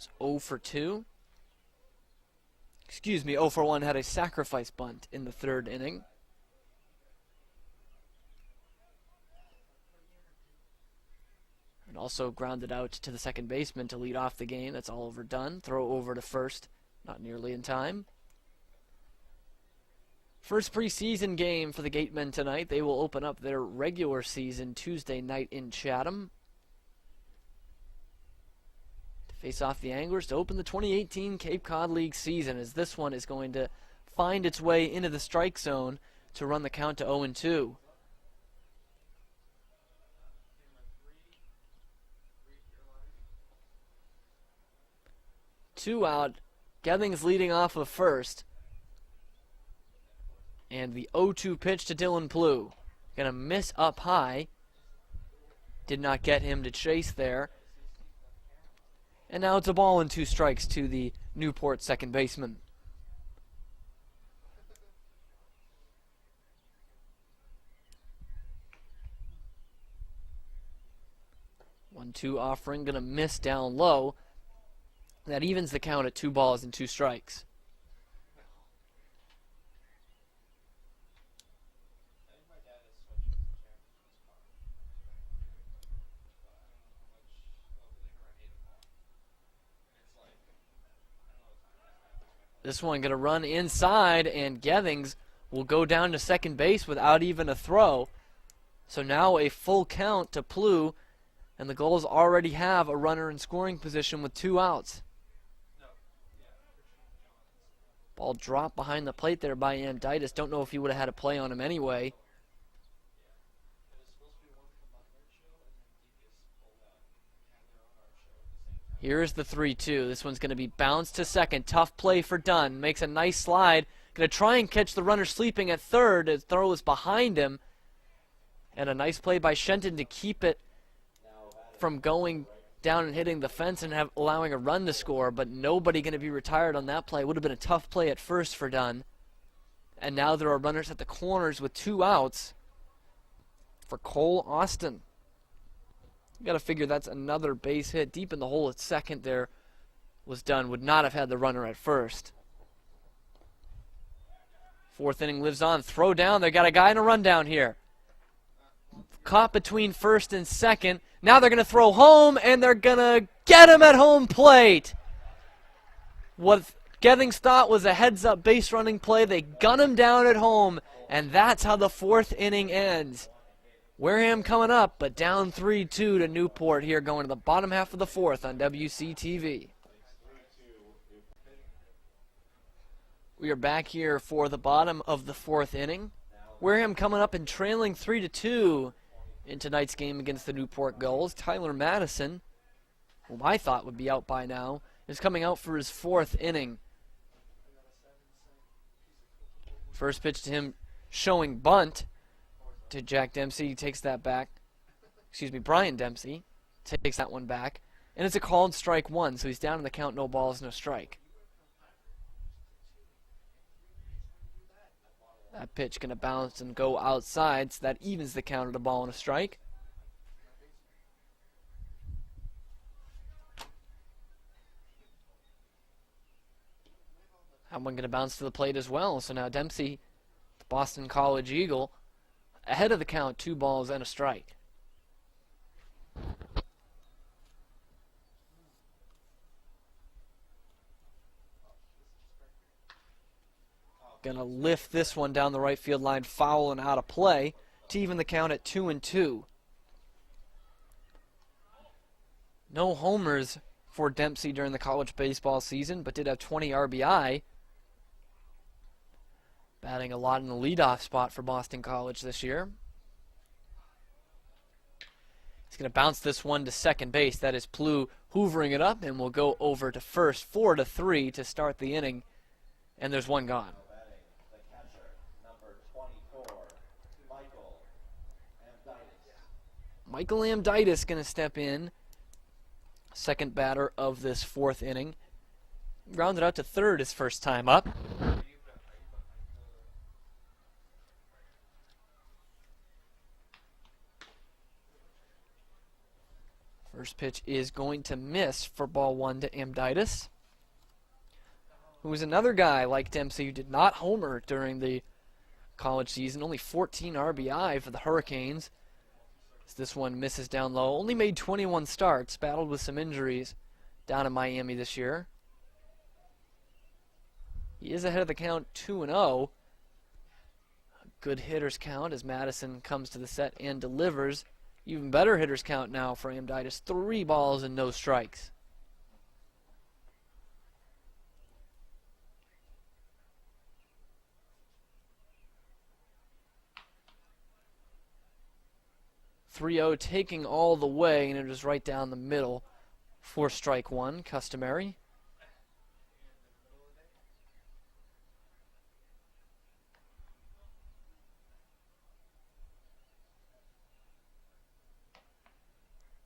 Speaker 1: It's 0 for 2. Excuse me, 0 for 1 had a sacrifice bunt in the third inning. And also grounded out to the second baseman to lead off the game. That's all overdone. Throw over to first. Not nearly in time. First preseason game for the Gatemen tonight. They will open up their regular season Tuesday night in Chatham. To face off the Anglers to open the 2018 Cape Cod League season, as this one is going to find its way into the strike zone to run the count to 0-2. 2 out. Gethings leading off of first. And the 0-2 pitch to Dylan Plew. Gonna miss up high. Did not get him to chase there. And now it's a ball and 2 strikes to the Newport second baseman. One-two offering, gonna miss down low. That evens the count at 2 balls and 2 strikes. This one going to run inside, and Gethings will go down to second base without even a throw. So now a full count to Plew, and the Gulls already have a runner in scoring position with 2 outs. Ball dropped behind the plate there by Amditis. Don't know if he would have had a play on him anyway. Here's the 3-2. This one's going to be bounced to second. Tough play for Dunn. Makes a nice slide. Going to try and catch the runner sleeping at third. His throw is behind him. And a nice play by Shenton to keep it from going down and hitting the fence and allowing a run to score, but nobody going to be retired on that play. Would have been a tough play at first for Dunn. And now there are runners at the corners with 2 outs for Cole Austin. You got to figure that's another base hit. Deep in the hole at second there was Dunn. Would not have had the runner at first. 4th inning lives on. Throw down. They got a guy in a rundown here. Caught between first and second. Now they're going to throw home, and they're going to get him at home plate. What Gethings thought was a heads-up base running play, they gun him down at home, and that's how the 4th inning ends. Wareham coming up, but down 3-2 to Newport here, going to the bottom half of the 4th on WCTV. We are back here for the bottom of the 4th inning. Wareham coming up and trailing 3-2 in tonight's game against the Newport Gulls. Tyler Madison, whom I thought would be out by now, is coming out for his 4th inning. First pitch to him showing bunt to Jack Dempsey. He takes that back. Excuse me, Brian Dempsey takes that one back. And it's a called strike 1, so he's down in the count, no balls, no strike. That pitch going to bounce and go outside, so that evens the count at a ball and a strike. That one going to bounce to the plate as well. So now Dempsey, the Boston College Eagle, ahead of the count, 2 balls and a strike. Gonna lift this one down the right field line, foul and out of play to even the count at 2-2. No homers for Dempsey during the college baseball season, but did have 20 RBI. Batting a lot in the leadoff spot for Boston College this year. He's going to bounce this one to second base. That is Plew hoovering it up, and will go over to first, 4-3 to start the inning. And there's one gone. Michael Amditis going to step in, second batter of this 4th inning. Grounded out to third his first time up. First pitch is going to miss for ball one to Amditis, who is another guy like Dempsey who did not homer during the college season. Only 14 RBI for the Hurricanes. As this one misses down low. Only made 21 starts. Battled with some injuries down in Miami this year. He is ahead of the count 2-0. A good hitters count as Madison comes to the set and delivers. Even better hitters count now for Amditis. 3 balls and no strikes. .30 taking all the way, and it is right down the middle for strike one, customary.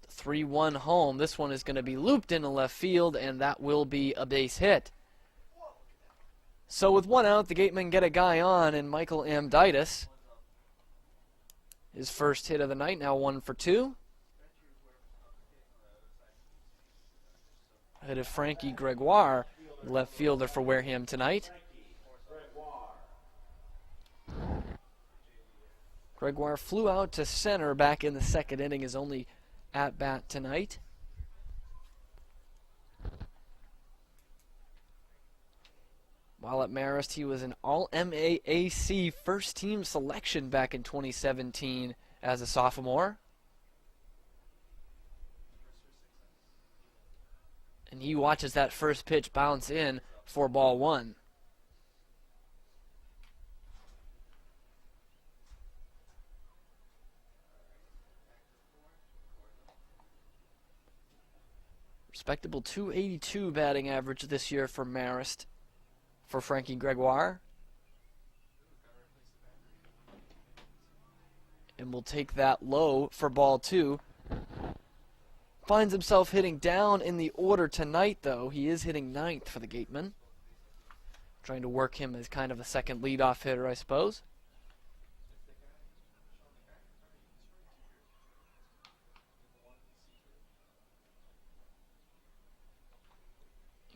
Speaker 1: The 3-1 home. This one is going to be looped into left field, and that will be a base hit. So with 1 out, the Gatemen get a guy on, and Michael Amditis, his first hit of the night, now 1 for 2. Ahead of Frankie Gregoire, left fielder for Wareham tonight. Gregoire flew out to center back in the second inning, his only at-bat tonight. While at Marist, he was an All-MAAC first-team selection back in 2017 as a sophomore. And he watches that first pitch bounce in for ball one. Respectable .282 batting average this year for Marist. For Frankie Gregoire. And will take that low for ball two. Finds himself hitting down in the order tonight, though. He is hitting 9th for the Gatemen. Trying to work him as kind of a second leadoff hitter, I suppose.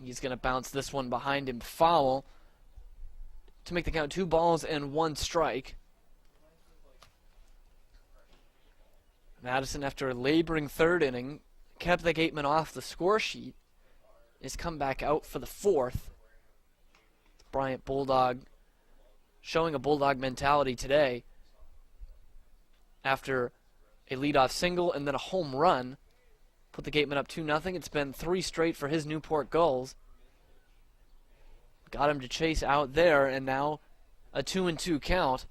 Speaker 1: He's going to bounce this one behind him foul to make the count 2 balls and 1 strike. Madison, after a laboring third inning, kept the Gatemen off the score sheet. Is come back out for the 4th. Bryant Bulldog showing a Bulldog mentality today after a leadoff single and then a home run. Put the Gatemen up 2-0. It's been 3 straight for his Newport Gulls. Got him to chase out there, and now a 2-2 count.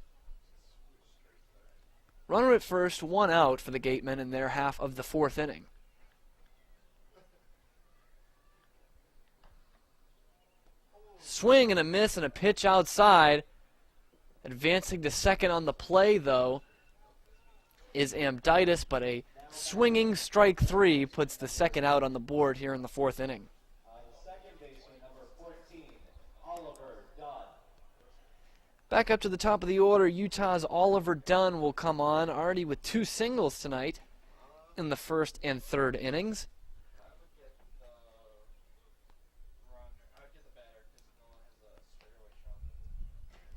Speaker 1: Runner at first, 1 out for the Gatemen in their half of the 4th inning. Swing and a miss and a pitch outside. Advancing to second on the play, though, is Amditis, but a swinging strike 3 puts the second out on the board here in the 4th inning.
Speaker 2: The second baseman, number 14, Oliver Dunn.
Speaker 1: Back up to the top of the order, Utah's Oliver Dunn will come on, already with 2 singles tonight in the 1st and 3rd innings.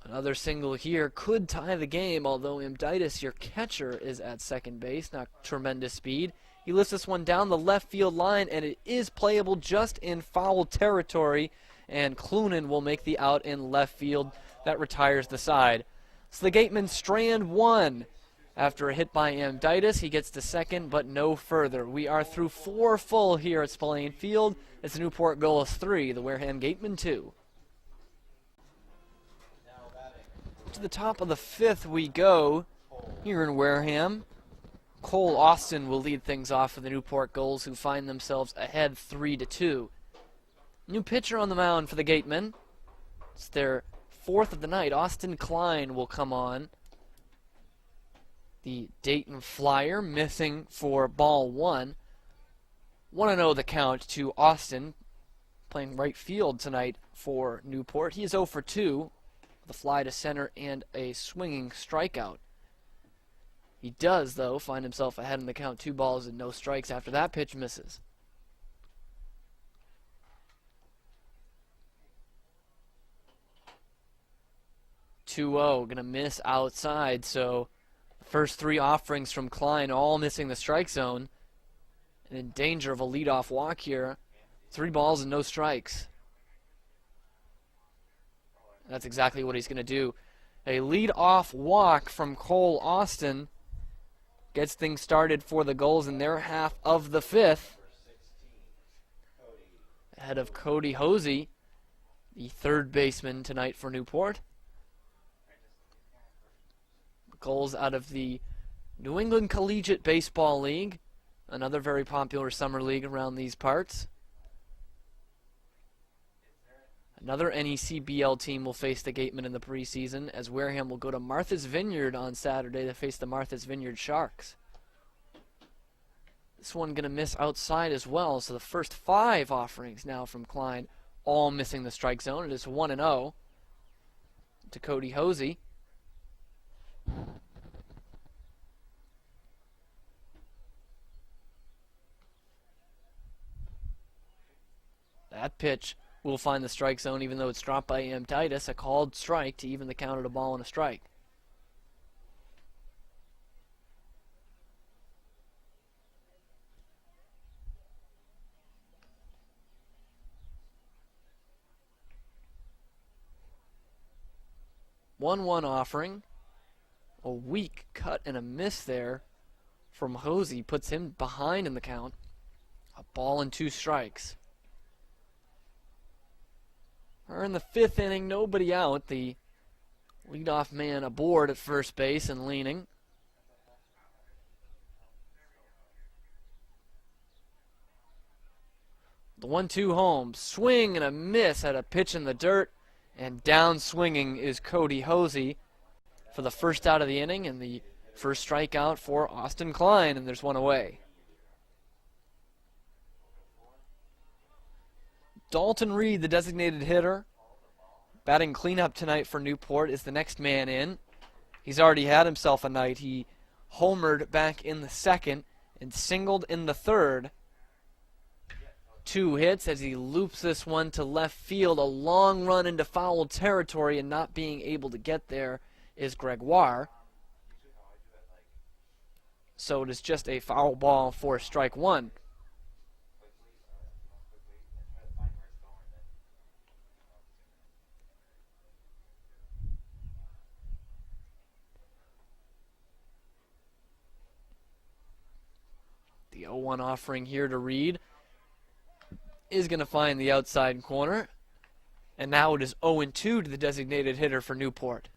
Speaker 1: Another single here could tie the game, although Amditis, your catcher, is at second base. Not tremendous speed. He lifts this one down the left field line, and it is playable just in foul territory, and Clunan will make the out in left field. That retires the side. So the Gatemen strand 1. After a hit by Amditis, he gets to second, but no further. We are through 4 full here at Spillane Field. It's Newport Gulls 3, the Wareham Gatemen 2. To the top of the 5th we go here in Wareham. Cole Austin will lead things off for the Newport Gulls, who find themselves ahead 3-2. New pitcher on the mound for the Gatemen. It's their 4th of the night. Austin Klein will come on. The Dayton Flyer missing for ball 1. 1-0 the count to Austin, playing right field tonight for Newport. He is 0 for 2. The fly to center and a swinging strikeout. He does, though, find himself ahead in the count, 2 balls and no strikes after that pitch misses. 2-0, gonna miss outside, so the first 3 offerings from Klein all missing the strike zone and in danger of a leadoff walk here. 3 balls and no strikes. That's exactly what he's gonna do. A lead-off walk from Cole Austin gets things started for the Gulls in their half of the 5th. Ahead of Cody Hosey, the third baseman tonight for Newport. Gulls out of the New England Collegiate Baseball League, another very popular summer league around these parts. Another NECBL team will face the Gatemen in the preseason, as Wareham will go to Martha's Vineyard on Saturday to face the Martha's Vineyard Sharks. This one going to miss outside as well, so the first 5 offerings now from Klein, all missing the strike zone. It is 1-0 to Cody Hosey. That pitch will find the strike zone, even though it's dropped by Titus. A called strike to even the count at a ball and a strike. One offering. A weak cut and a miss there from Hosey puts him behind in the count. A ball and 2 strikes. We're in the 5th inning, nobody out. The leadoff man aboard at first base and leaning. The 1-2 home. Swing and a miss at a pitch in the dirt. And down swinging is Cody Hosey for the first out of the inning and the first strikeout for Austin Klein, and there's 1 away. Dalton Reed, the designated hitter, batting cleanup tonight for Newport, is the next man in. He's already had himself a night. He homered back in the 2nd and singled in the 3rd. 2 hits as he loops this one to left field. A long run into foul territory, and not being able to get there is Gregoire. So it is just a foul ball for strike 1. The 0-1 offering here to Reed is going to find the outside corner. And now it is 0-2 to the designated hitter for Newport.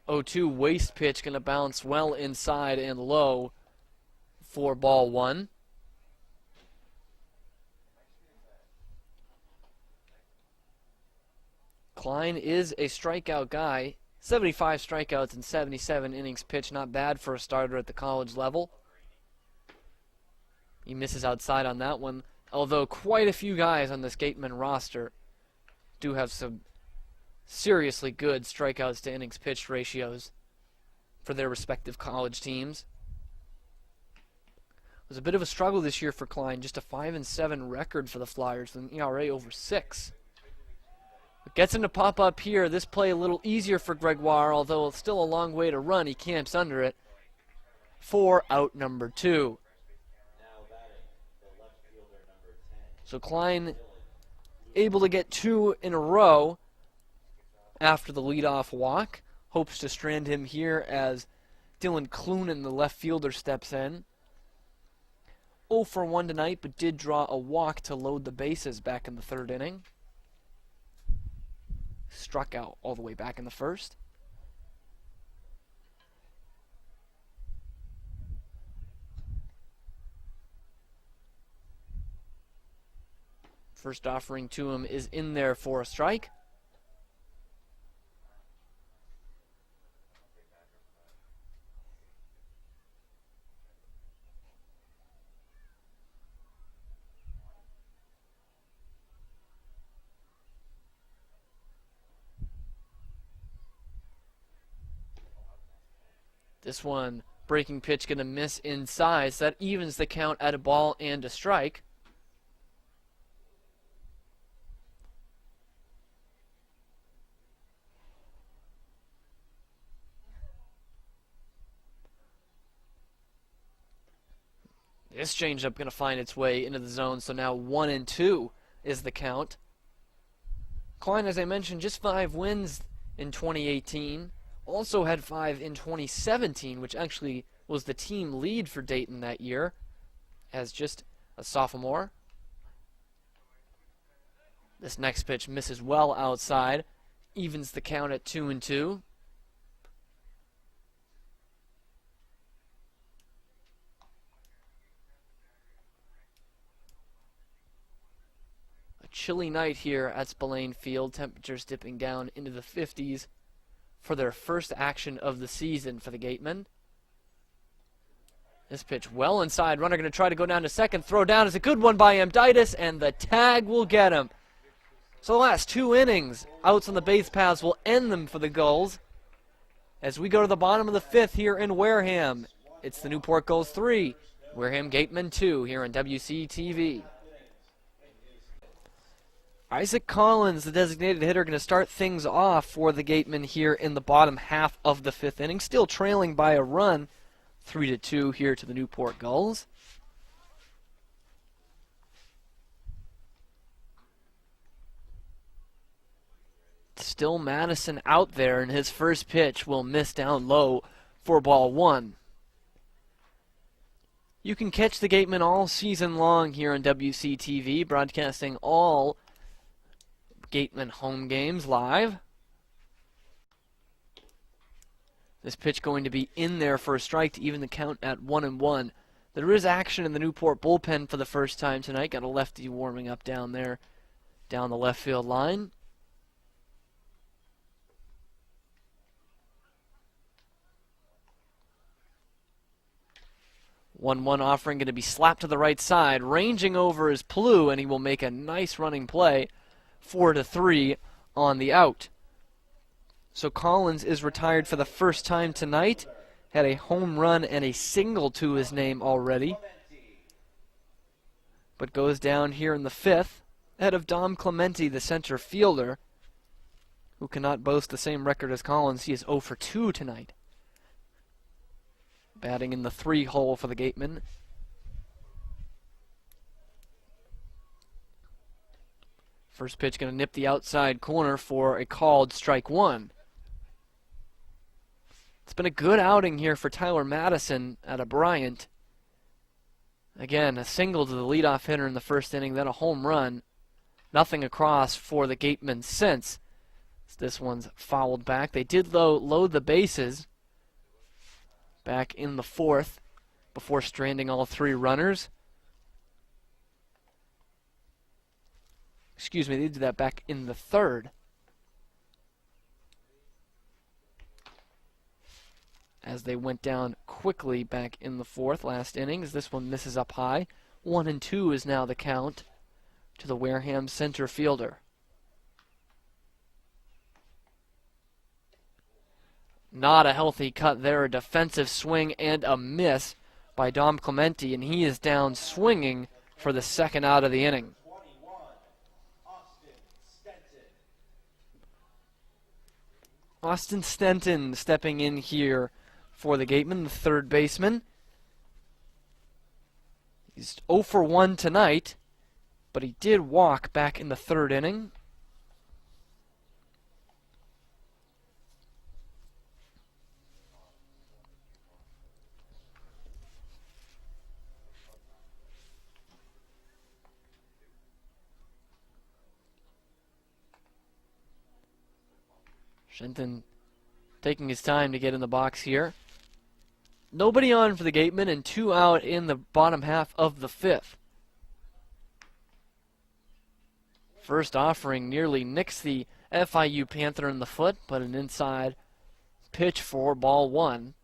Speaker 1: Oh-2 waste pitch going to bounce well inside and low for ball 1. Klein is a strikeout guy. 75 strikeouts in 77 innings pitched. Not bad for a starter at the college level. He misses outside on that one, although quite a few guys on this Gatemen roster do have some seriously good strikeouts to innings pitched ratios for their respective college teams. It was a bit of a struggle this year for Klein, just a 5-7 record for the Flyers with an ERA over 6. It gets him to pop up here. This play a little easier for Gregoire, although it's still a long way to run. He camps under it for out number 2. So Klein able to get 2 in a row after the leadoff walk. Hopes to strand him here as Dylan Clunan, the left fielder, steps in. 0 for 1 tonight, but did draw a walk to load the bases back in the 3rd inning. Struck out all the way back in the 1st. First offering to him is in there for a strike. This one, breaking pitch, going to miss inside, so that evens the count at a ball and a strike. This changeup going to find its way into the zone, so now 1-2 is the count. Klein, as I mentioned, just 5 wins in 2018. Also had 5 in 2017, which actually was the team lead for Dayton that year as just a sophomore. This next pitch misses well outside, evens the count at 2-2. A chilly night here at Spillane Field, temperatures dipping down into the 50s for their first action of the season for the Gatemen. This pitch well inside. Runner going to try to go down to second. Throw down is a good one by Amditis, and the tag will get him. So the last 2 innings, outs on the base paths will end them for the Gulls. As we go to the bottom of the 5th here in Wareham, it's the Newport Gulls 3, Wareham Gatemen 2 here on WCTV. Isaac Collins, the designated hitter, going to start things off for the Gatemen here in the bottom half of the 5th inning. Still trailing by a run, 3-2 here to the Newport Gulls. Still Madison out there, and his first pitch will miss down low for ball 1. You can catch the Gatemen all season long here on WCTV, broadcasting all Gatemen home games live. This pitch going to be in there for a strike to even the count at 1-1. There is action in the Newport bullpen for the first time tonight. Got a lefty warming up down there, down the left field line. One offering going to be slapped to the right side, ranging over his Plu, and he will make a nice running play. 4-3 on the out. So Collins is retired for the first time tonight. Had a home run and a single to his name already. But goes down here in the 5th, ahead of Dom Clemente, the center fielder, who cannot boast the same record as Collins. He is 0 for 2 tonight. Batting in the 3 hole for the Gatemen. First pitch going to nip the outside corner for a called strike 1. It's been a good outing here for Tyler Madison at a Bryant. Again, a single to the leadoff hitter in the first inning, then a home run. Nothing across for the Gatemen since. This one's fouled back. They did load the bases back in the 4th before stranding all 3 runners. Excuse me, they did that back in the 3rd. As they went down quickly back in the 4th last innings. This one misses up high. 1-2 is now the count to the Wareham center fielder. Not a healthy cut there. A defensive swing and a miss by Dom Clemente, and he is down swinging for the second out of the inning. Austin Stenton stepping in here for the Gatemen, the third baseman. He's 0 for 1 tonight, but he did walk back in the 3rd inning. Shenton taking his time to get in the box here. Nobody on for the Gatemen and 2 out in the bottom half of the 5th. First offering nearly nicks the FIU Panther in the foot, but an inside pitch for ball 1.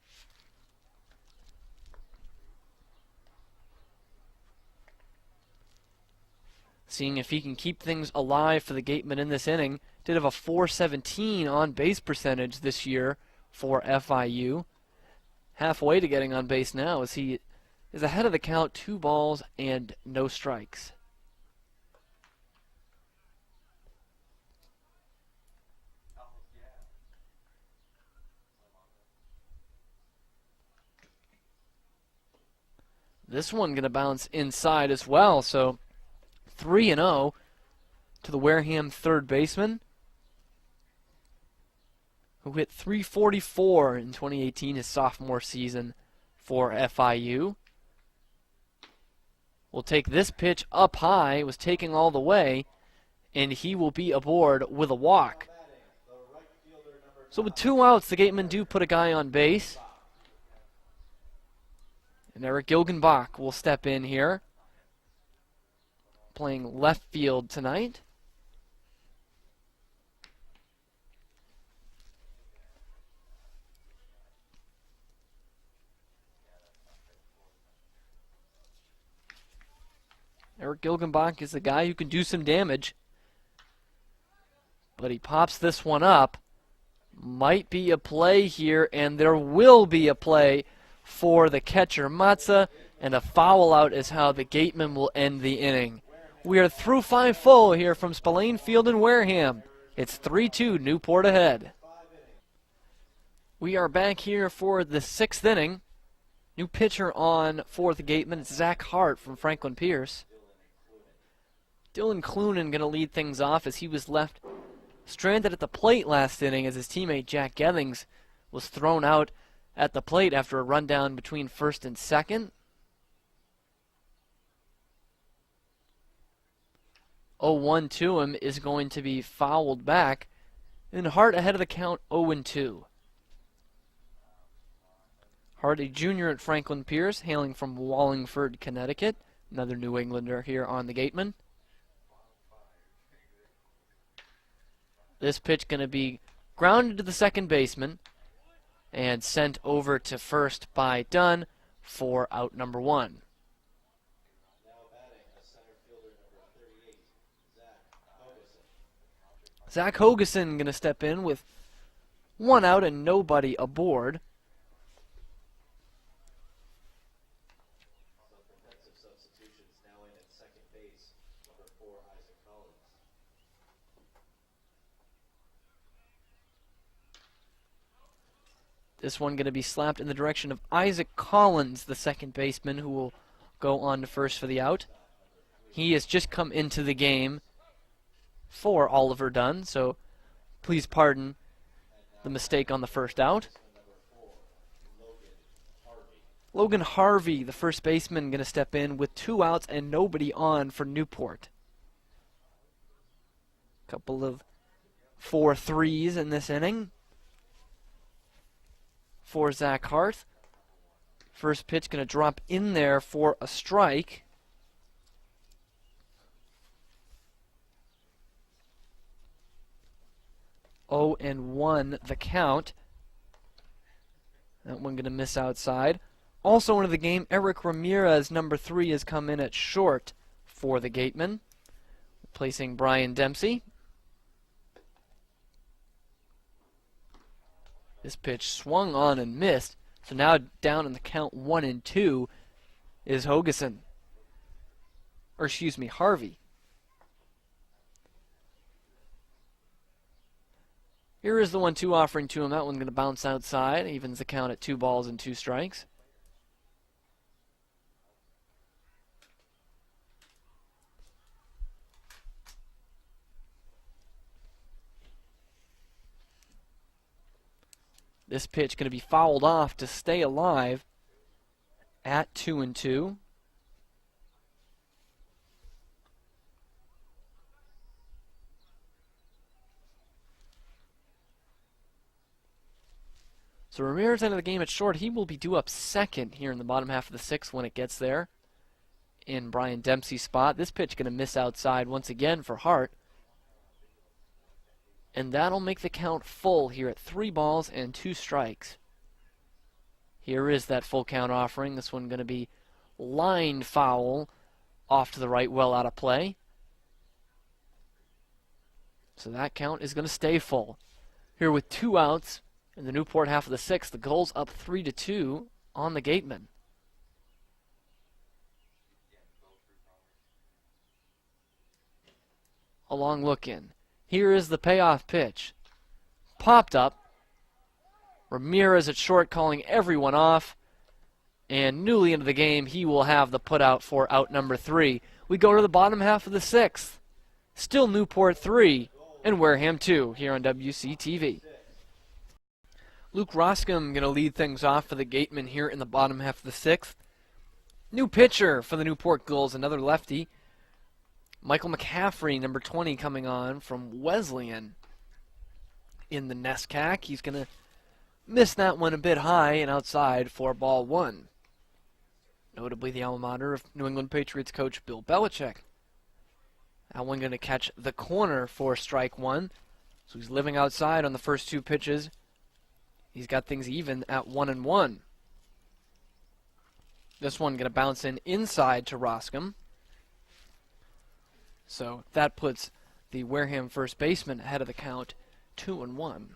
Speaker 1: Seeing if he can keep things alive for the Gatemen in this inning. Did have a .417 on base percentage this year for FIU. halfway to getting on base now as he is ahead of the count, 2 balls and no strikes. This one going to bounce inside as well, so 3-0 to the Wareham third baseman, who hit .344 in 2018, his sophomore season for FIU. Will take this pitch up high, was taking all the way, and he will be aboard with a walk. So with 2 outs, the Gatemen do put a guy on base. And Eric Gilgenbach will step in here, playing left field tonight. Eric Gilgenbach is the guy who can do some damage, but he pops this one up. Might be a play here, and there will be a play for the catcher Matza, and a foul out is how the Gatemen will end the inning. We are through 5 full here from Spillane Field in Wareham. It's 3-2, Newport ahead. We are back here for the 6th inning. New pitcher on for the Gatemen. It's Zach Hart from Franklin Pierce. Dylan Clunan going to lead things off as he was left stranded at the plate last inning as his teammate Jack Gethings was thrown out at the plate after a rundown between first and second. 0-1 to him is going to be fouled back, and Hart ahead of the count 0-2. Hart, a junior at Franklin Pierce, hailing from Wallingford, Connecticut, another New Englander here on the Gatemen. This pitch going to be grounded to the second baseman and sent over to first by Dunn for out number 1.
Speaker 2: Now batting, center fielder number 38,
Speaker 1: Zach Hogeson going to step in with 1 out and nobody aboard.
Speaker 2: Some defensive substitutions now in at second base, number 4, Isaac Collins.
Speaker 1: This one going to be slapped in the direction of Isaac Collins, the second baseman, who will go on to first for the out. He has just come into the game for Oliver Dunn, so please pardon the mistake on the first out. Logan Harvey, the first baseman, going to step in with 2 outs and nobody on for Newport. Couple of 4-3s in this inning for Zach Hart. First pitch going to drop in there for a strike. Oh and 1 the count. That one going to miss outside. Also into the game, Eric Ramirez, number 3, has come in at short for the Gatemen, replacing Brian Dempsey. This pitch swung on and missed, so now down in the count 1-2 is Hogeson. Or excuse me, Harvey. Here is the 1-2 offering to him. That one's going to bounce outside, evens the count at 2 balls and 2 strikes. This pitch going to be fouled off to stay alive at 2-2. So Ramirez out of the game at short. He will be due up second here in the bottom half of the 6th when it gets there in Brian Dempsey's spot. This pitch going to miss outside once again for Hart. And that'll make the count full here at 3 balls and 2 strikes. Here is that full count offering. This one going to be lined foul off to the right, well out of play. So that count is going to stay full. Here with 2 outs In the Newport half of the sixth, the Gulls up 3-2 on the Gatemen. A long look in. Here is the payoff pitch. Popped up. Ramirez at short calling everyone off. And newly into the game, he will have the putout for out number 3. We go to the bottom half of the sixth. Still Newport 3 and Wareham 2 here on WCTV. Luke Roscom going to lead things off for the Gatemen here in the bottom half of the sixth. New pitcher for the Newport Gulls, another lefty. Michael McCaffrey, number 20, coming on from Wesleyan in the NESCAC. He's going to miss that one a bit high and outside for ball 1. Notably the alma mater of New England Patriots coach Bill Belichick. That one going to catch the corner for strike 1. So he's living outside on the first 2 pitches. He's got things even at 1-1. This one going to bounce in inside to Roscom. So that puts the Wareham first baseman ahead of the count, 2-1.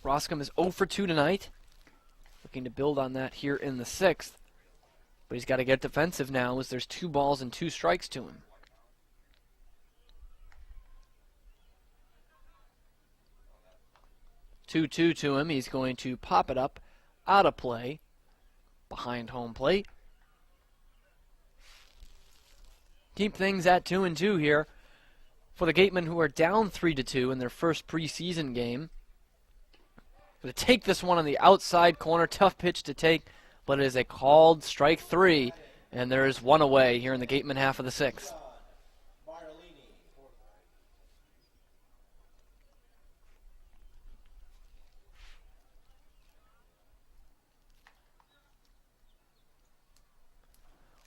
Speaker 1: Roscom is 0 for 2 tonight. Looking to build on that here in the sixth. But he's got to get defensive now as there's 2 balls and 2 strikes to him. 2-2 to him. He's going to pop it up out of play behind home plate. Keep things at 2-2 here for the Gatemen, who are down 3-2 in their first preseason game. Going to take this one on the outside corner. Tough pitch to take, but it is a called strike 3, and there is one away here in the Gatemen half of the sixth.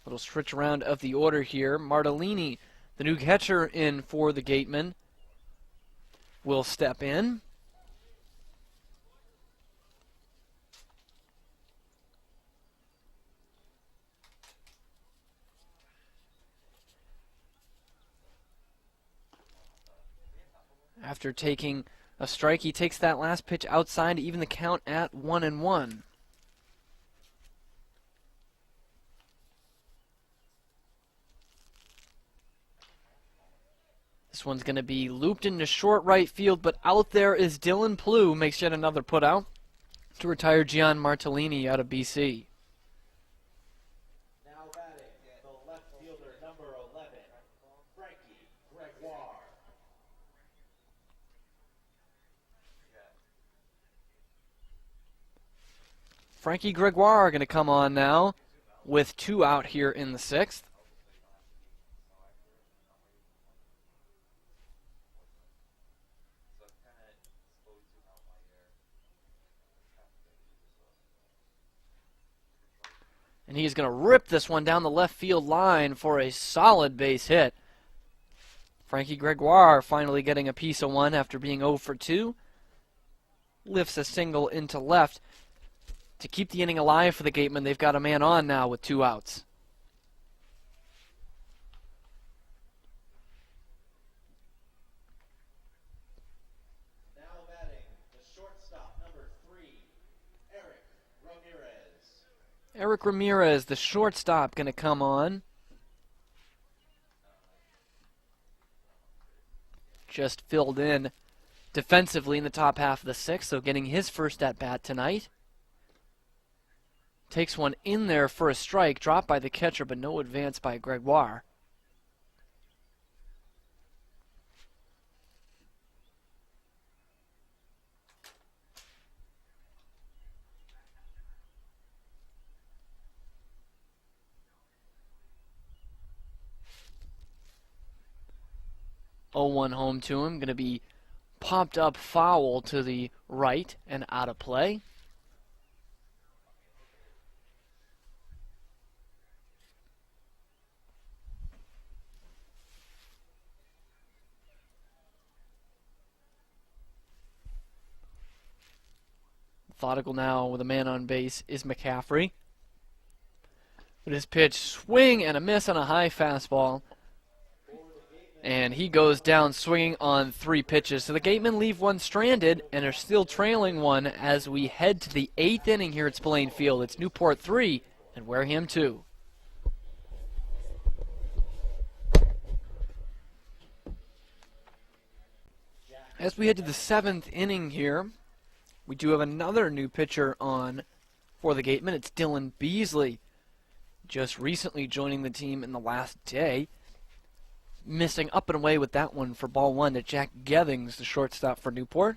Speaker 1: Little switch around of the order here. Martellini, the new catcher in for the Gatemen, will step in. After taking a strike, he takes that last pitch outside to even the count at 1-1. This one's going to be looped into short right field, but out there is Dylan Plew, makes yet another putout to retire Gian Martellini out of BC.
Speaker 2: Now batting, the left fielder, number 11, Frankie Gregoire.
Speaker 1: Frankie Gregoire going to come on now with 2 out here in the sixth. And he's going to rip this one down the left field line for a solid base hit. Frankie Gregoire finally getting a piece of one after being 0 for 2. Lifts a single into left. To keep the inning alive for the Gatemen, they've got a man on now with 2 outs.
Speaker 2: Now batting, the shortstop, number 3, Eric Ramirez.
Speaker 1: Eric Ramirez, the shortstop, going to come on. Just filled in defensively in the top half of the sixth, so getting his first at-bat tonight. Takes one in there for a strike, dropped by the catcher, but no advance by Gregoire. Oh, 1 home to him. Going to be popped up foul to the right and out of play. Methodical now with a man on base is McCaffrey. With his pitch, swing and a miss on a high fastball. And he goes down swinging on 3 pitches. So the Gatemen leave one stranded and are still trailing one as we head to the 8th inning here at Spillane Field. It's Newport 3 and Wareham 2. As we head to the 7th inning here, we do have another new pitcher on for the Gatemen. It's Dylan Beasley, just recently joining the team in the last day. Missing up and away with that one for ball 1 to Jack Gethings, the shortstop for Newport.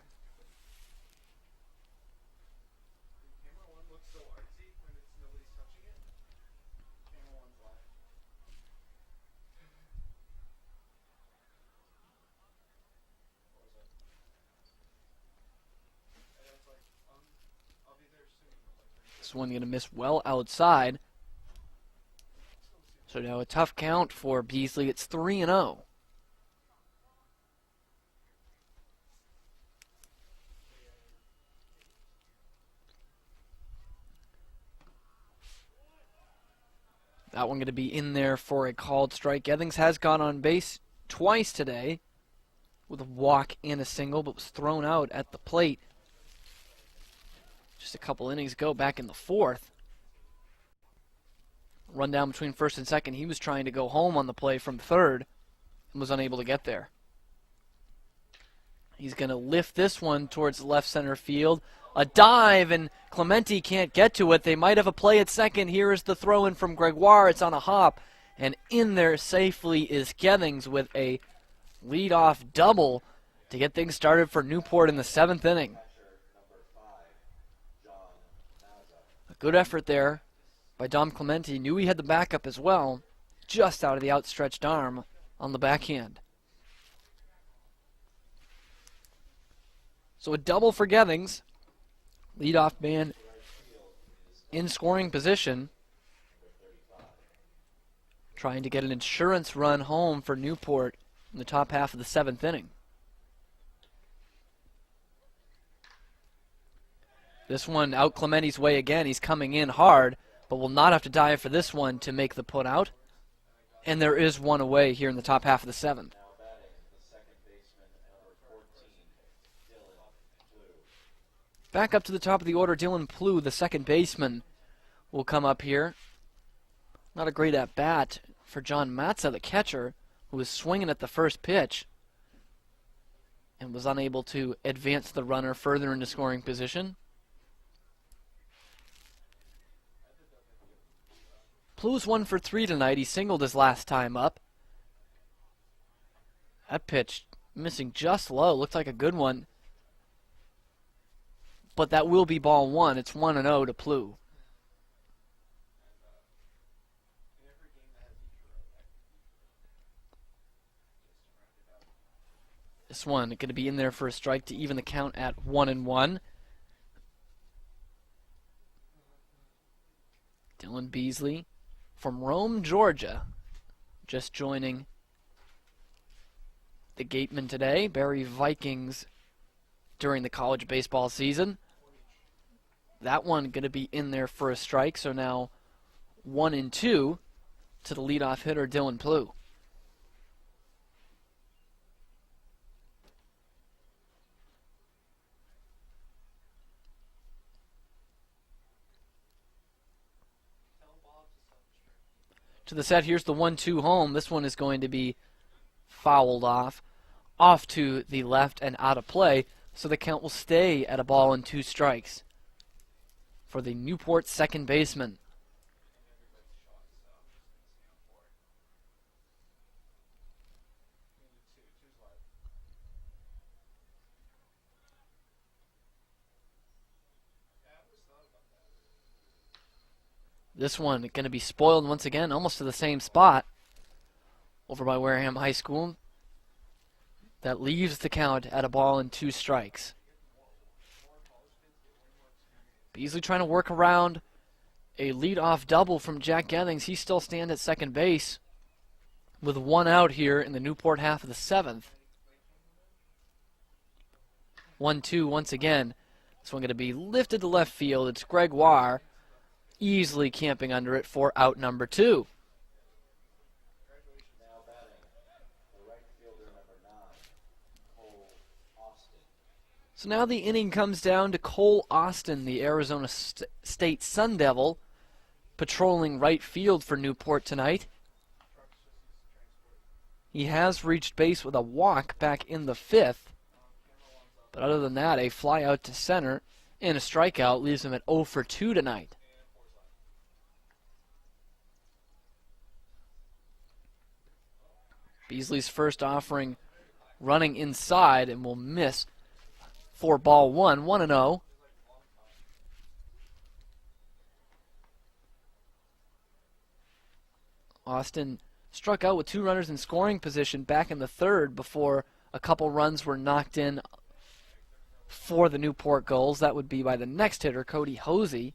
Speaker 1: This one going to miss well outside. So now a tough count for Beasley. It's 3-0. That one going to be in there for a called strike. Gethings has gone on base twice today with a walk and a single, but was thrown out at the plate just a couple innings ago back in the 4th. Run down between first and second. He was trying to go home on the play from third and was unable to get there. He's going to lift this one towards left center field. A dive, and Clementi can't get to it. They might have a play at second. Here is the throw-in from Gregoire. It's on a hop, and in there safely is Gethings with a leadoff double to get things started for Newport in the 7th inning. A good effort there by Dom Clementi. Knew he had the backup as well, just out of the outstretched arm on the backhand. So a double for Gethings. Leadoff man in scoring position, trying to get an insurance run home for Newport in the top half of the 7th inning. This one out Clementi's way again. He's coming in hard, but will not have to dive for this one to make the put out. And there is one away here in the top half of the 7th. Back up to the top of the order, Dylan Plew, the second baseman, will come up here. Not a great at-bat for John Matza, the catcher, who was swinging at the first pitch and was unable to advance the runner further into scoring position. Plew's 1 for 3 tonight. He singled his last time up. That pitch missing just low. Looked like a good one. But that will be ball 1. It's 1-0 to Plew. This one going to be in there for a strike to even the count at 1-1. Dylan Beasley from Rome, Georgia, just joining the Gatemen today. Barry Vikings during the college baseball season. That one going to be in there for a strike, so now 1-2 to the leadoff hitter, Dylan Plew. To the set, here's the 1-2 home. This one is going to be fouled off to the left and out of play, so the count will stay at a ball and 2 strikes for the Newport second baseman. This one going to be spoiled once again, almost to the same spot over by Wareham High School. That leaves the count at a ball and 2 strikes. Beasley trying to work around a leadoff double from Jack Gethings. He still stands at second base with 1 out here in the Newport half of the 7th. 1-2 once again. This one going to be lifted to left field. It's Gregoire easily camping under it for out number 2. So now the inning comes down to Cole Austin, the Arizona State Sun Devil, patrolling right field for Newport tonight. He has reached base with a walk back in the 5th. But other than that, a fly out to center and a strikeout leaves him at 0 for 2 tonight. Beasley's first offering running inside and will miss for ball 1, 1-0. Austin struck out with 2 runners in scoring position back in the 3rd before a couple runs were knocked in for the Newport Gulls. That would be by the next hitter, Cody Hosey,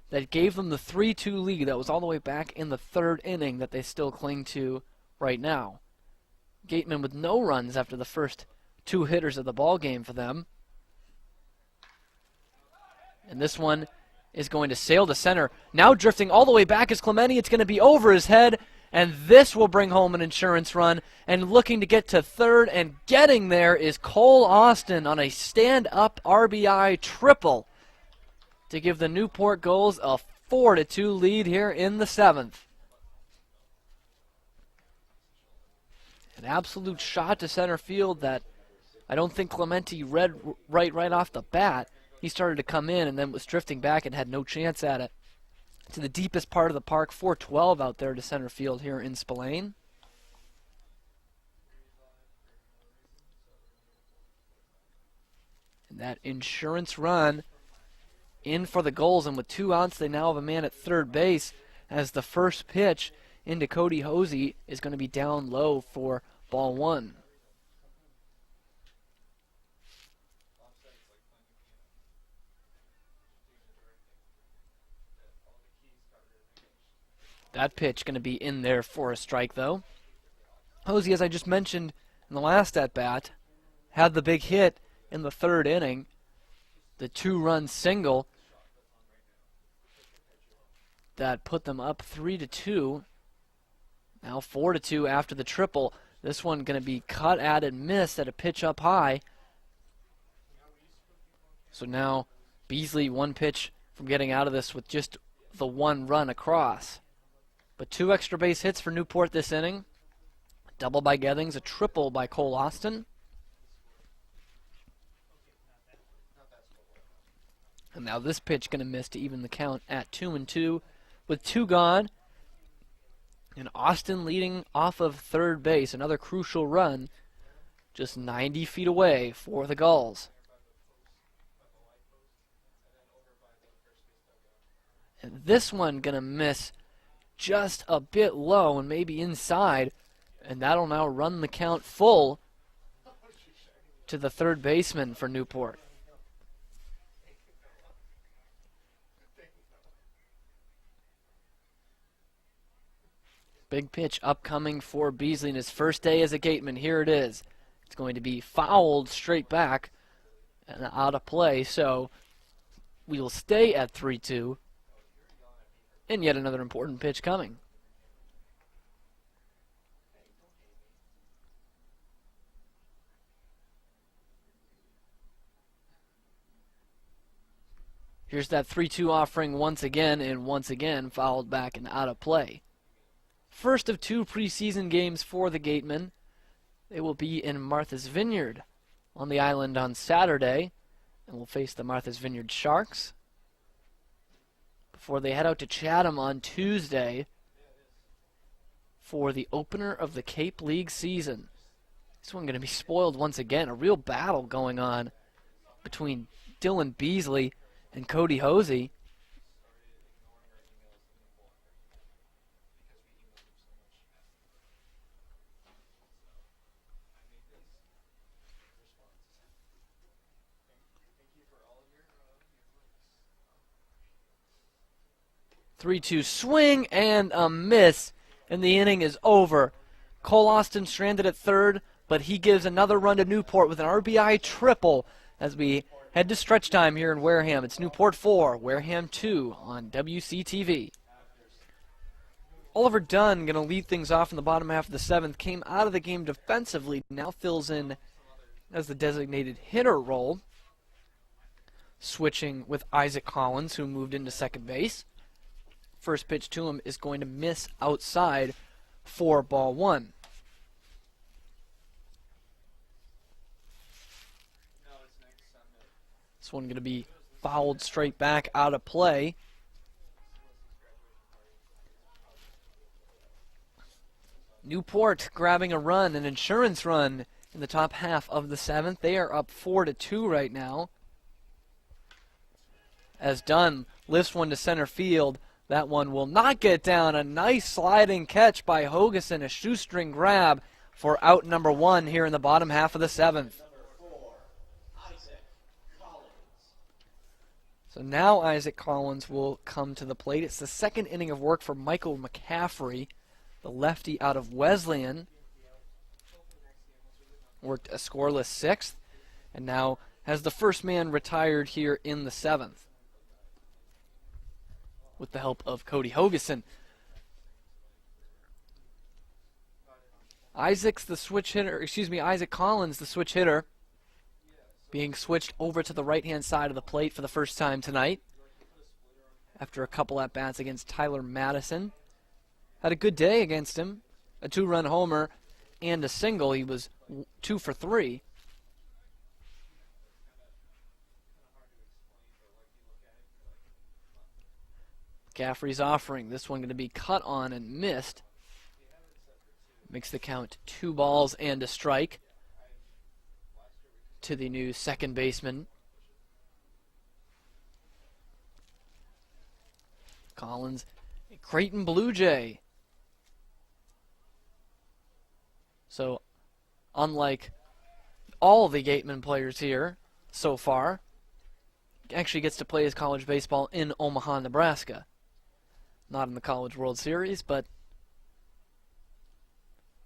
Speaker 1: that gave them the 3-2 lead. That was all the way back in the 3rd inning that they still cling to right now. Gatemen with no runs after the first 2 hitters of the ball game for them. And this one is going to sail to center. Now drifting all the way back is Clemente. It's going to be over his head, and this will bring home an insurance run. And looking to get to 3rd and getting there is Cole Austin on a stand-up RBI triple to give the Newport Gulls a 4-2 lead here in the 7th. An absolute shot to center field that I don't think Clemente read right off the bat. He started to come in and then was drifting back and had no chance at it. To the deepest part of the park, 412 out there to center field here in Spillane. And that insurance run in for the Gulls, and with 2 outs, they now have a man at 3rd base as the first pitch into Cody Hosey is going to be down low for ball 1. That pitch going to be in there for a strike, though. Hosey, as I just mentioned in the last at-bat, had the big hit in the 3rd inning, the 2-run single that put them up 3-2. Now 4-2 after the triple. This one going to be cut at and missed at a pitch up high. So now Beasley 1 pitch from getting out of this with just the 1 run across. But 2 extra base hits for Newport this inning. A double by Gethings, a triple by Cole Austin. And now this pitch going to miss to even the count at 2-2 with 2 gone. And Austin leading off of 3rd base, another crucial run, just 90 feet away for the Gulls. And this one going to miss just a bit low and maybe inside, and that'll now run the count full to the 3rd baseman for Newport. Big pitch upcoming for Beasley in his first day as a Gateman. Here it is. It's going to be fouled straight back and out of play, so we will stay at 3-2. And yet another important pitch coming. Here's that 3-2 offering once again, and once again fouled back and out of play. First of 2 preseason games for the Gatemen. They will be in Martha's Vineyard on the island on Saturday, and will face the Martha's Vineyard Sharks before they head out to Chatham on Tuesday for the opener of the Cape League season. This one going to be spoiled once again. A real battle going on between Dylan Beasley and Cody Hosey. Three-two swing and a miss, and the inning is over. Cole Austin stranded at 3rd, but he gives another run to Newport with an RBI triple as we head to stretch time here in Wareham. It's Newport 4, Wareham 2 on WCTV. Oliver Dunn going to lead things off in the bottom half of the 7th. Came out of the game defensively, now fills in as the designated hitter role, switching with Isaac Collins, who moved into second base. First pitch to him is going to miss outside for ball one. This one going to be fouled straight back out of play. Newport grabbing a run, an insurance run in the top half of the seventh. They are up 4-2 right now. As Dunn lifts one to center field, that one will not get down. A nice sliding catch by Hogeson, a shoestring grab for out number one here in the bottom half of the seventh. So now Isaac Collins will come to the plate. It's the second inning of work for Michael McCaffrey, the lefty out of Wesleyan. Worked a scoreless sixth, and now has the first man retired here in the seventh, with the help of Cody Hogeson. Isaac Collins, the switch hitter, being switched over to the right-hand side of the plate for the first time tonight after a couple at-bats against Tyler Madison. Had a good day against him, a 2-run homer and a single. He was 2 for 3. McCaffrey's offering. This one going to be cut on and missed. Makes the count 2 balls and a strike to the new second baseman. Collins, a Creighton Blue Jay. So, unlike all the Gatemen players here so far, actually gets to play his college baseball in Omaha, Nebraska. Not in the College World Series, but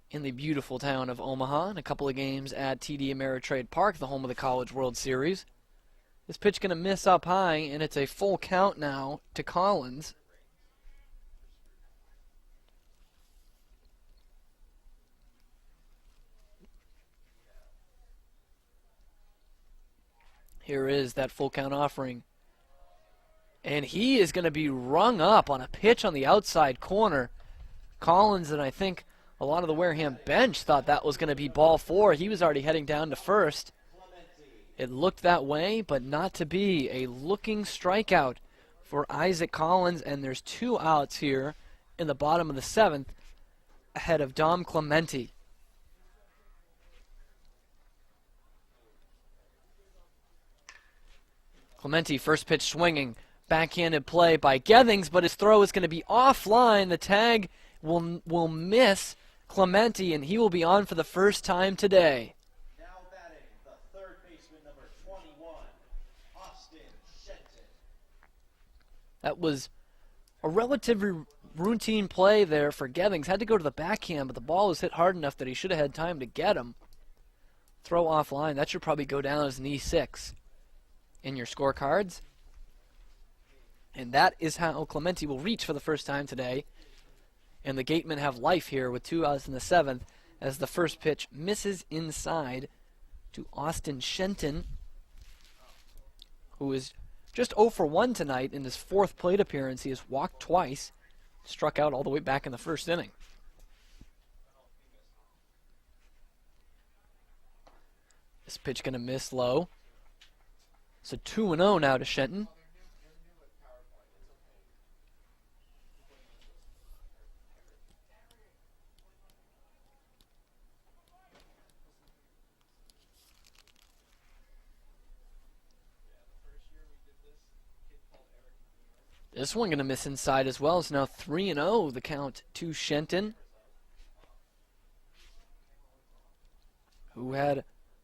Speaker 1: in the beautiful town of Omaha, and a couple of games at TD Ameritrade Park, the home of the College World Series. This pitch going to miss up high, and it's a full count now to Collins. Here is that full count offering. And he is going to be rung up on a pitch on the outside corner. Collins, and I think a lot of the Wareham bench thought that was going to be ball 4. He was already heading down to first. It looked that way, but not to be. A looking strikeout for Isaac Collins, and there's 2 outs here in the bottom of the 7th ahead of Dom Clementi. Clementi, first pitch swinging. Backhanded play by Gethings, but his throw is going to be offline. The tag will miss Clementi, and he will be on for the first time today.
Speaker 2: Now batting the third baseman, number 21, Austin Shenton.
Speaker 1: That was a relatively routine play there for Gethings. Had to go to the backhand, but the ball was hit hard enough that he should have had time to get him. Throw offline. That should probably go down as an E6 in your scorecards. And that is how Clementi will reach for the first time today. And the Gatemen have life here with 2 outs in the 7th as the first pitch misses inside to Austin Shenton, who is just 0 for 1 tonight in his 4th plate appearance. He has walked twice, struck out all the way back in the first inning. This pitch going to miss low. So 2-0 now to Shenton. This one going to miss inside as well. It's now 3-0, the count to Shenton, who had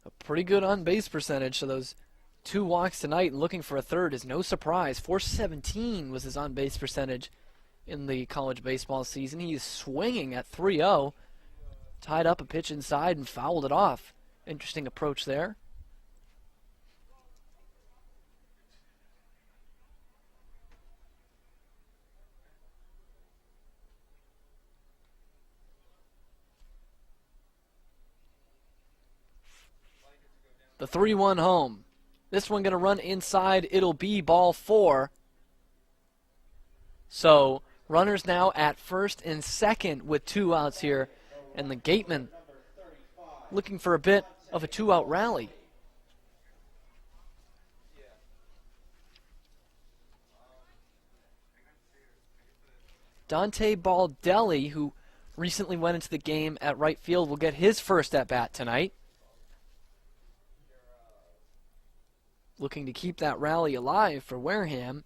Speaker 1: a pretty good on-base percentage. So those 2 walks tonight and looking for a third is no surprise. .417 was his on-base percentage in the college baseball season. He's swinging at 3-0, tied up a pitch inside and fouled it off. Interesting approach there. The 3-1 home. This one going to run inside. It'll be ball 4. So runners now at first and second with 2 outs here. And the Gatemen looking for a bit of a 2-out rally. Dante Baldelli, who recently went into the game at right field, will get his first at-bat tonight. Looking to keep that rally alive for Wareham.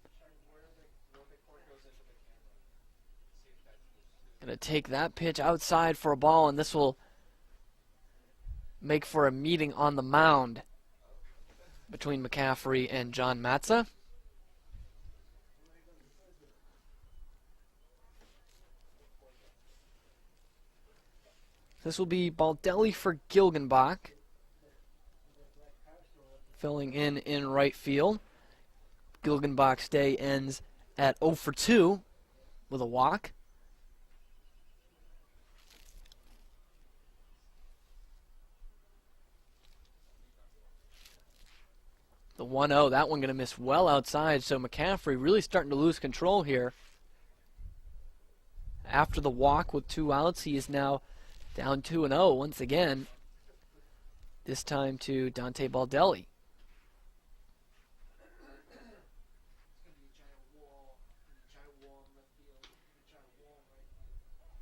Speaker 1: Going to take that pitch outside for a ball, and this will make for a meeting on the mound between McCaffrey and John Matza. This will be Baldelli for Gilgenbach, filling in right field. Gilgenbach's day ends at 0 for 2 with a walk. The 1-0, that one going to miss well outside, so McCaffrey really starting to lose control here. After the walk with 2 outs, he is now down 2-0 once again, this time to Dante Baldelli.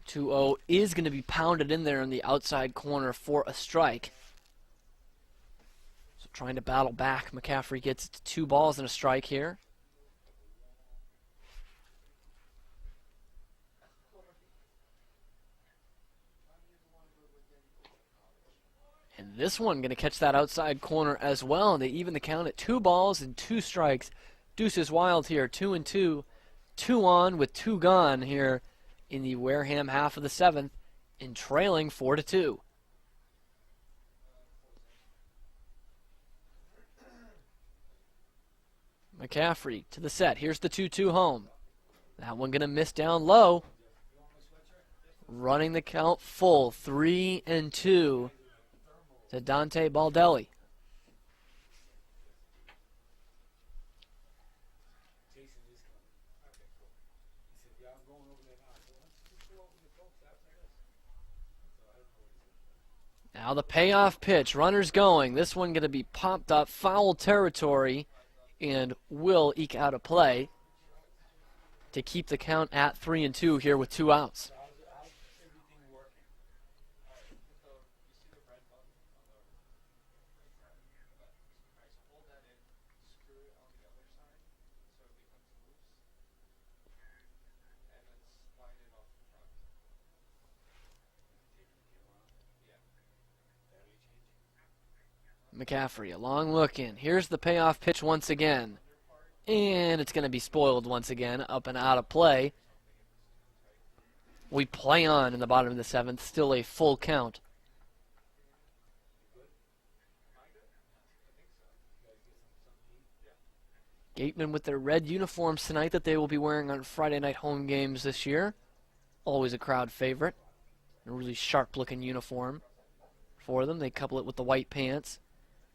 Speaker 1: 2-0 is going to be pounded in there in the outside corner for a strike. So trying to battle back. McCaffrey gets 2 balls and a strike here. And this one going to catch that outside corner as well. And they even the count at 2 balls and 2 strikes. Deuces Wild here, 2-2. 2 on with 2 gone here in the Wareham half of the 7th, and trailing 4-2. McCaffrey to the set. Here's the 2-2 home. That one going to miss down low. Running the count full, 3-2 to Dante Baldelli. Now the payoff pitch, runners going. This one going to be popped up, foul territory, and will eke out a play to keep the count at 3-2 here with 2 outs. McCaffrey, a long look in. Here's the payoff pitch once again. And it's going to be spoiled once again, up and out of play. We play on in the bottom of the 7th, still a full count. Gatemen with their red uniforms tonight that they will be wearing on Friday night home games this year. Always a crowd favorite. A really sharp-looking uniform for them. They couple it with the white pants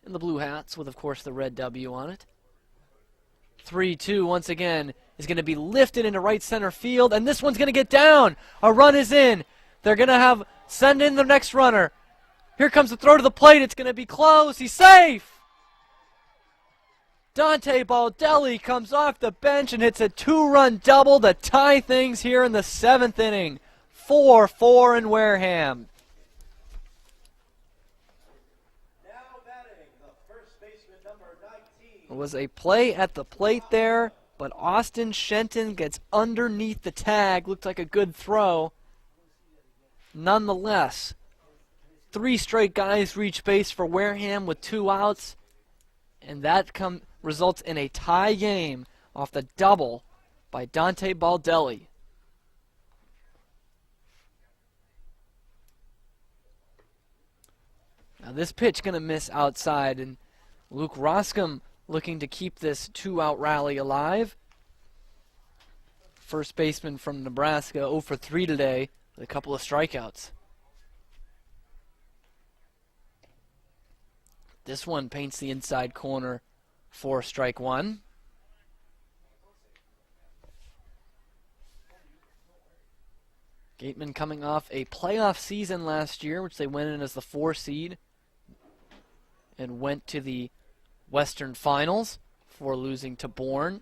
Speaker 1: and the blue hats with, of course, the red W on it. 3-2 once again is going to be lifted into right center field, and this one's going to get down. A run is in. They're going to send in the next runner. Here comes the throw to the plate. It's going to be close. He's safe. Dante Baldelli comes off the bench and hits a 2-run double to tie things here in the 7th inning. 4-4 in Wareham. It was a play at the plate there, but Austin Shenton gets underneath the tag. Looked like a good throw. Nonetheless, 3 straight guys reach base for Wareham with 2 outs, and that results in a tie game off the double by Dante Baldelli. Now this pitch going to miss outside, and Luke Roscom looking to keep this 2-out rally alive. First baseman from Nebraska, 0 for 3 today with a couple of strikeouts. This one paints the inside corner for strike one. Gatemen coming off a playoff season last year, which they went in as the 4 seed and went to the Western Finals before losing to Bourne.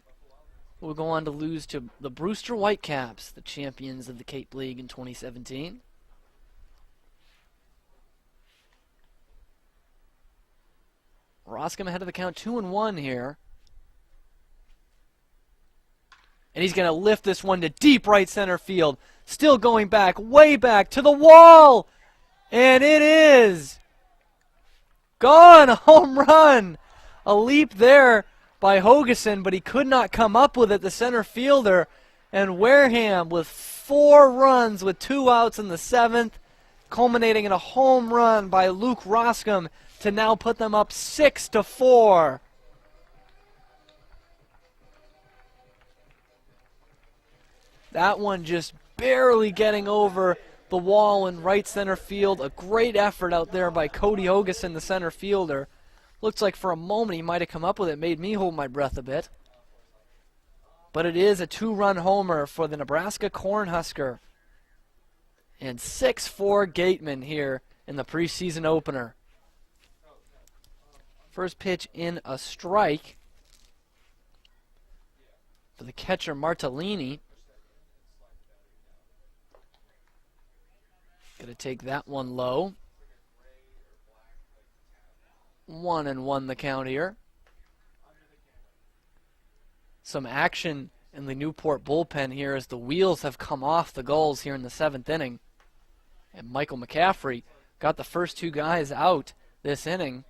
Speaker 1: We'll go on to lose to the Brewster Whitecaps, the champions of the Cape League in 2017. Roscom ahead of the count 2-1 here. And he's going to lift this one to deep right center field. Still going back, way back to the wall. And it is gone. Home run. A leap there by Hogeson, but he could not come up with it, the center fielder. And Wareham with 4 runs with 2 outs in the 7th, culminating in a home run by Luke Roscom to now put them up 6-4. That one just barely getting over the wall in right center field. A great effort out there by Cody Hogeson, the center fielder. Looks like for a moment he might have come up with it. Made me hold my breath a bit. But it is a 2-run homer for the Nebraska Cornhusker. And 6-4 Gatemen here in the preseason opener. First pitch in a strike for the catcher Martellini. Going to take that one low. 1-1 the count here. Some action in the Newport bullpen here as the wheels have come off the Gulls here in the 7th inning. And Michael McCaffrey got the first 2 guys out this inning,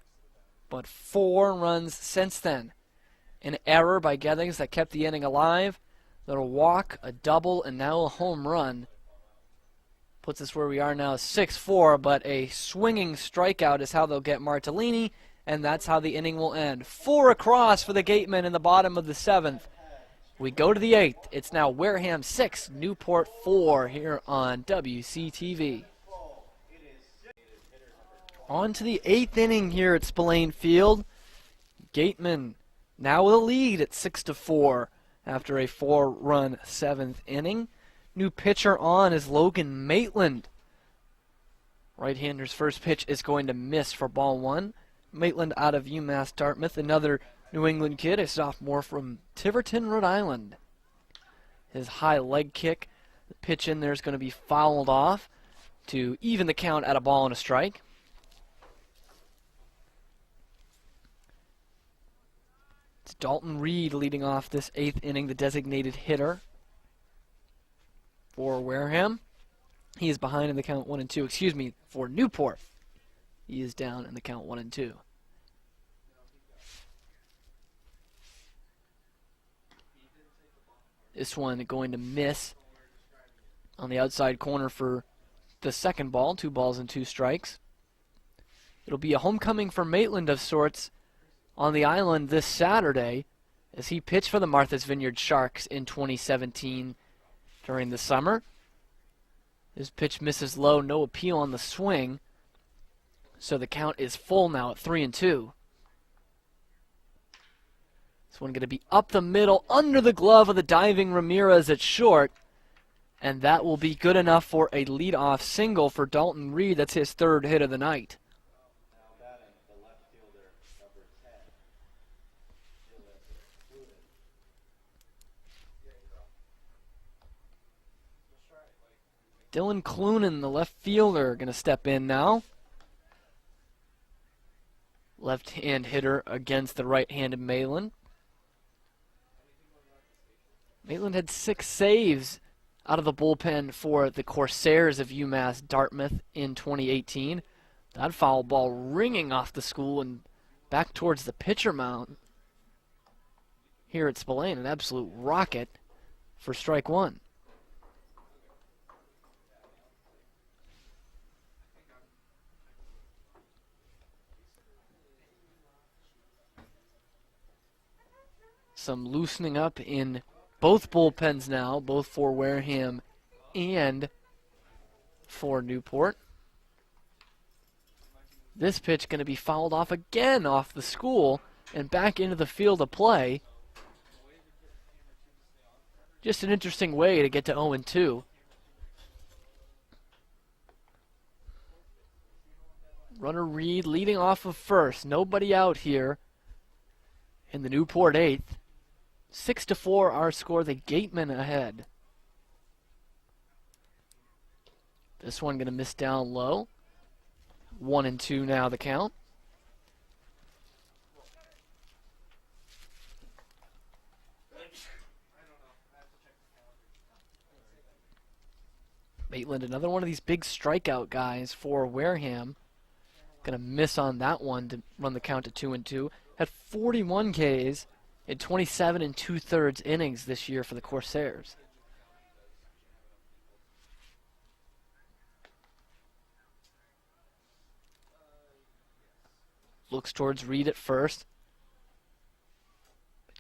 Speaker 1: but 4 runs since then. An error by Gethings that kept the inning alive. Then a walk, a double, and now a home run. Puts us where we are now, 6-4, but a swinging strikeout is how they'll get Martellini, and that's how the inning will end. 4 across for the Gatemen in the bottom of the 7th. We go to the 8th. It's now Wareham 6, Newport 4 here on WCTV. On to the 8th inning here at Spillane Field. Gatemen now with a lead at 6-4 after a 4-run 7th inning. New pitcher on is Logan Maitland. Right-hander's first pitch is going to miss for ball 1. Maitland out of UMass Dartmouth, another New England kid, a sophomore from Tiverton, Rhode Island. His high leg kick, the pitch in there is going to be fouled off to even the count at a ball and a strike. It's Dalton Reed leading off this 8th inning, the designated hitter for Wareham. He is behind in the count 1-2. For Newport. He is down in the count 1-2. This one going to miss on the outside corner for the second ball. 2 balls and 2 strikes. It'll be a homecoming for Maitland of sorts on the island this Saturday as he pitched for the Martha's Vineyard Sharks in 2017 during the summer. His pitch misses low, no appeal on the swing. So the count is full now at 3-2. This one going to be up the middle, under the glove of the diving Ramirez at short. And that will be good enough for a leadoff single for Dalton Reed. That's his 3rd hit of the night.
Speaker 2: Now batting the left fielder, number 10.
Speaker 1: Dylan Clunan, the left fielder, going to step in now. Left-hand hitter against the right-handed Maitland. Maitland had 6 saves out of the bullpen for the Corsairs of UMass Dartmouth in 2018. That foul ball ringing off the school and back towards the pitcher mound here at Spillane. An absolute rocket for strike 1. Some loosening up in both bullpens now, both for Wareham and for Newport. This pitch going to be fouled off again off the school and back into the field of play. Just an interesting way to get to 0-2. Runner Reed leading off of first. Nobody out here in the Newport 8th. 6-4 our score. The Gatemen ahead. This one going to miss down low. 1-2 now the count. Maitland, another one of these big strikeout guys for Wareham. Going to miss on that one to run the count to 2-2. Had 41 Ks in 27 2/3 innings this year for the Corsairs. Looks towards Reed at first.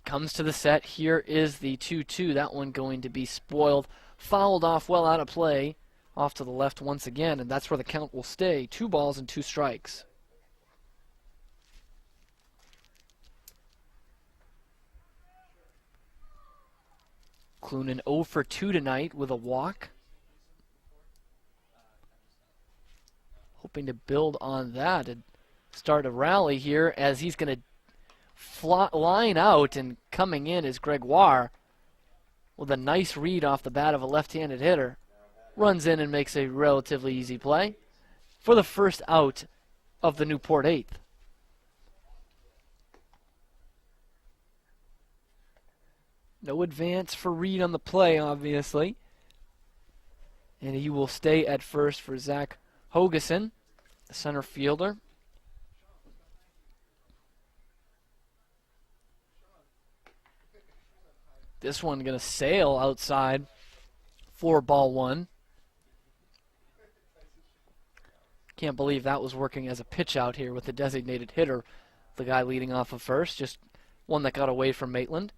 Speaker 1: Comes to the set. Here is the 2-2. That one going to be spoiled. Fouled off well out of play. Off to the left once again, and that's where the count will stay. 2 balls and 2 strikes. Clunan 0 for 2 tonight with a walk. Hoping to build on that and start a rally here as he's going to line out, and coming in is Gregoire with a nice read off the bat of a left-handed hitter. Runs in and makes a relatively easy play for the first out of the Newport 8th. No advance for Reed on the play, obviously. And he will stay at first for Zach Hogeson, the center fielder. This one going to sail outside for ball 1. Can't believe that was working as a pitch out here with the designated hitter, the guy leading off of first. Just one that got away from Maitland.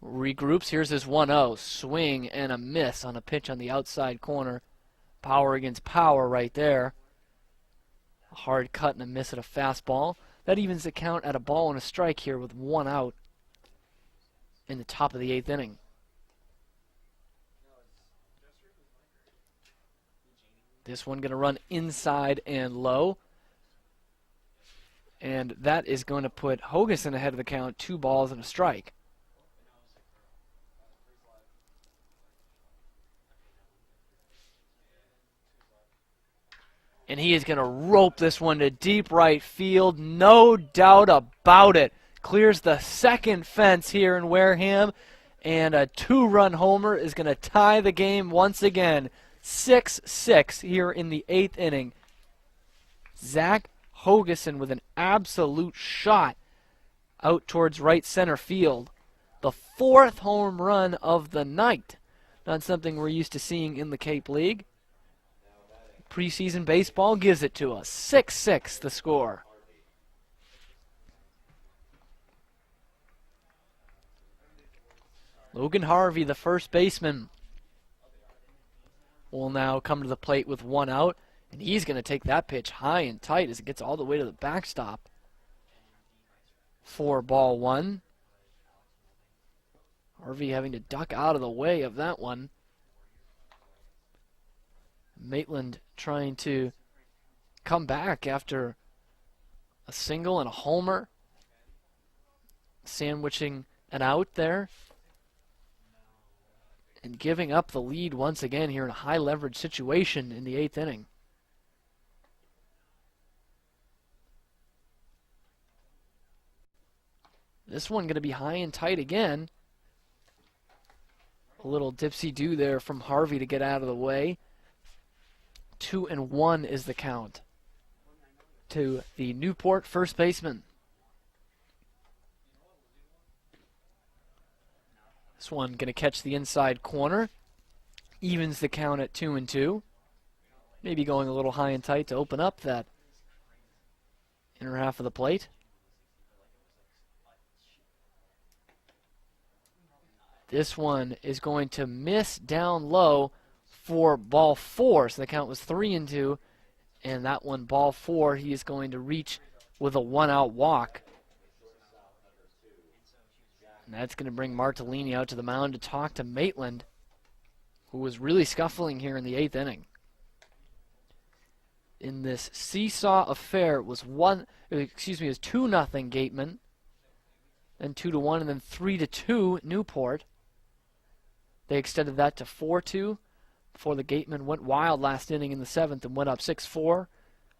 Speaker 1: Regroups. Here's his 1-0. Swing and a miss on a pitch on the outside corner. Power against power right there. A hard cut and a miss at a fastball. That evens the count at a ball and a strike here with 1 out in the top of the 8th inning. This one going to run inside and low. And that is going to put Hogeson ahead of the count. 2 balls and a strike. And he is going to rope this one to deep right field. No doubt about it. Clears the second fence here in Wareham. And a 2-run homer is going to tie the game once again. 6-6 here in the 8th inning. Zach Hogeson with an absolute shot out towards right center field. The 4th home run of the night. Not something we're used to seeing in the Cape League. Preseason baseball gives it to us. 6-6 the score. Logan Harvey, the first baseman, will now come to the plate with 1 out. And he's going to take that pitch high and tight as it gets all the way to the backstop. For ball 1. Harvey having to duck out of the way of that one. Maitland trying to come back after a single and a homer. Sandwiching an out there. And giving up the lead once again here in a high leverage situation in the 8th inning. This one going to be high and tight again. A little dipsy-do there from Harvey to get out of the way. 2-1 is the count to the Newport first baseman. This one going to catch the inside corner. Evens the count at 2-2. Maybe going a little high and tight to open up that inner half of the plate. This one is going to miss down low for ball 4. So the count was 3-2. And that one, ball 4, he is going to reach with a 1-out walk. And that's going to bring Martellini out to the mound to talk to Maitland, who was really scuffling here in the 8th inning. In this seesaw affair, it was 2-0 Gatemen, then 2-1, and then 3-2 Newport. They extended that to 4-2 before the Gatemen went wild last inning in the 7th and went up 6-4.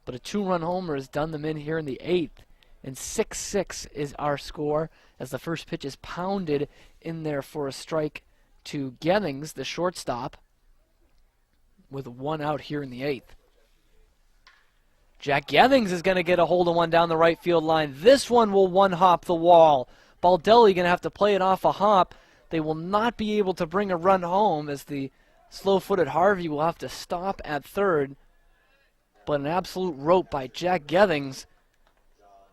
Speaker 1: But a 2-run homer has done them in here in the 8th. And 6-6 is our score as the first pitch is pounded in there for a strike to Gettings, the shortstop, with 1 out here in the 8th. Jack Gettings is going to get a hold of one down the right field line. This one will one-hop the wall. Baldelli going to have to play it off a hop. They will not be able to bring a run home as the slow-footed Harvey will have to stop at third. But an absolute rope by Jack Gettings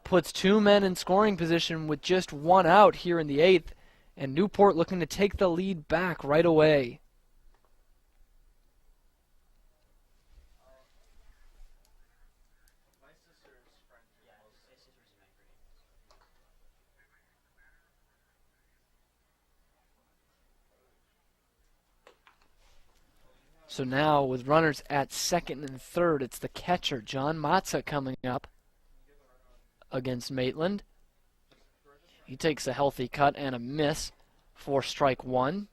Speaker 1: puts 2 men in scoring position with just 1 out here in the 8th. And Newport looking to take the lead back right away. So now with runners at second and third, it's the catcher, John Matza, coming up against Maitland. He takes a healthy cut and a miss for strike 1.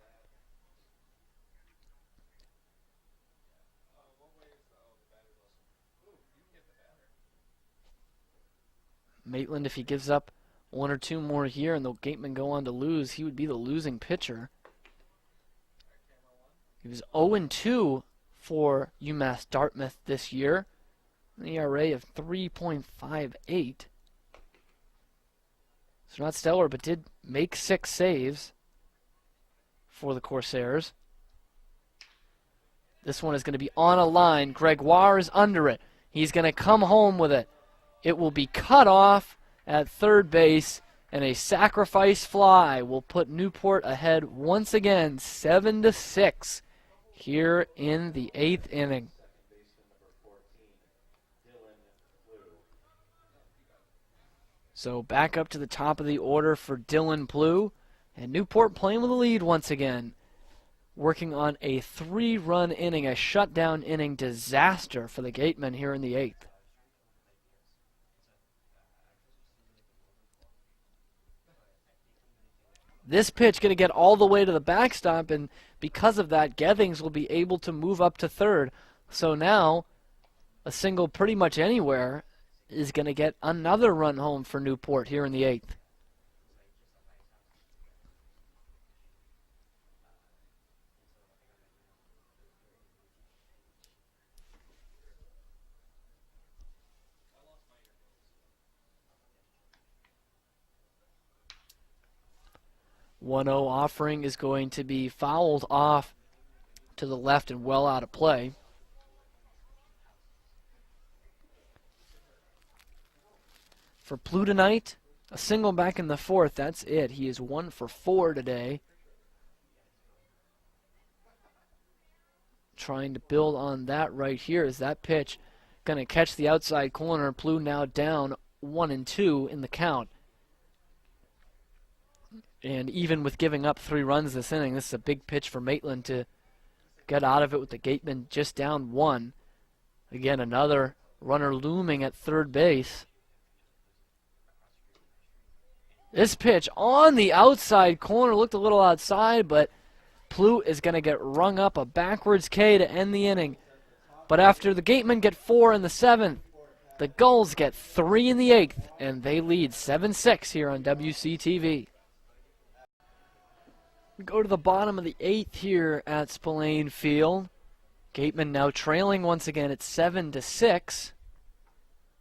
Speaker 1: Maitland, if he gives up 1 or 2 more here and the Gatemen go on to lose, he would be the losing pitcher. He was 0-2 for UMass Dartmouth this year, an ERA of 3.58. So not stellar, but did make 6 saves for the Corsairs. This one is going to be on a line. Gregoire is under it. He's going to come home with it. It will be cut off at third base, and a sacrifice fly will put Newport ahead once again, 7-6, here in the 8th inning. So back up to the top of the order for Dylan Plew, and Newport playing with a lead once again, working on a 3-run inning, a shutdown inning disaster for the Gatemen here in the 8th. This pitch going to get all the way to the backstop, and because of that, Gettings will be able to move up to third. So now, a single pretty much anywhere is going to get another run home for Newport here in the 8th. One 0 offering is going to be fouled off to the left and well out of play. For Plew tonight, a single back in the 4th, that's it. He is 1 for 4 today. Trying to build on that right here is that pitch going to catch the outside corner. Plew now down 1-2 in the count. And even with giving up 3 runs this inning, this is a big pitch for Maitland to get out of it with the Gatemen just down 1. Again, another runner looming at third base. This pitch on the outside corner looked a little outside, but Plew is going to get rung up a backwards K to end the inning. But after the Gatemen get 4 in the 7th, the Gulls get 3 in the 8th, and they lead 7-6 here on WCTV. We go to the bottom of the 8th here at Spillane Field. Gatemen now trailing once again at 7-6.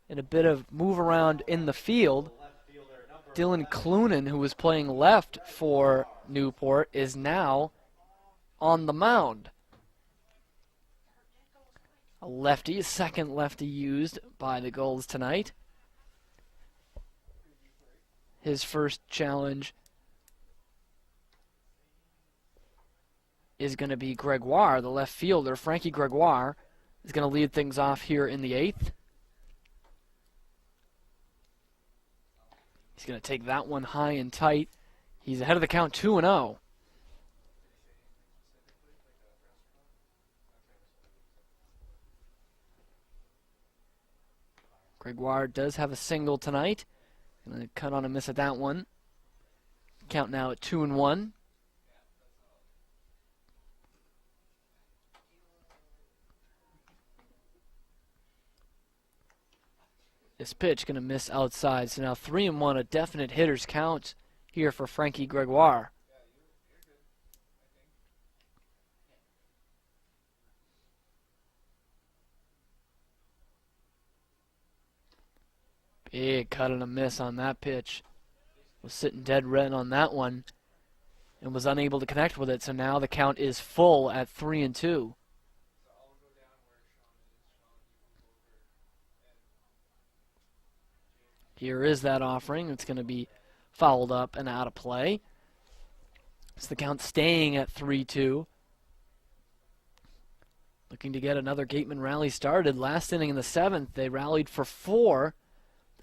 Speaker 1: And a bit of move around in the field. Dylan Clunan, who was playing left for Newport, is now on the mound. A lefty, a second lefty used by the Gulls tonight. His first challenge is going to be Gregoire, the left fielder. Frankie Gregoire is going to lead things off here in the 8th. He's going to take that one high and tight. He's ahead of the count 2-0. Gregoire does have a single tonight. Going to cut on a miss at that one. Count now at 2-1. This pitch going to miss outside. So now 3-1, a definite hitter's count here for Frankie Gregoire. Big cut and a miss on that pitch. Was sitting dead red on that one and was unable to connect with it. So now the count is full at 3-2. Here is that offering. It's going to be fouled up and out of play. So the count staying at 3-2. Looking to get another Gatemen rally started. Last inning in the 7th, they rallied for 4.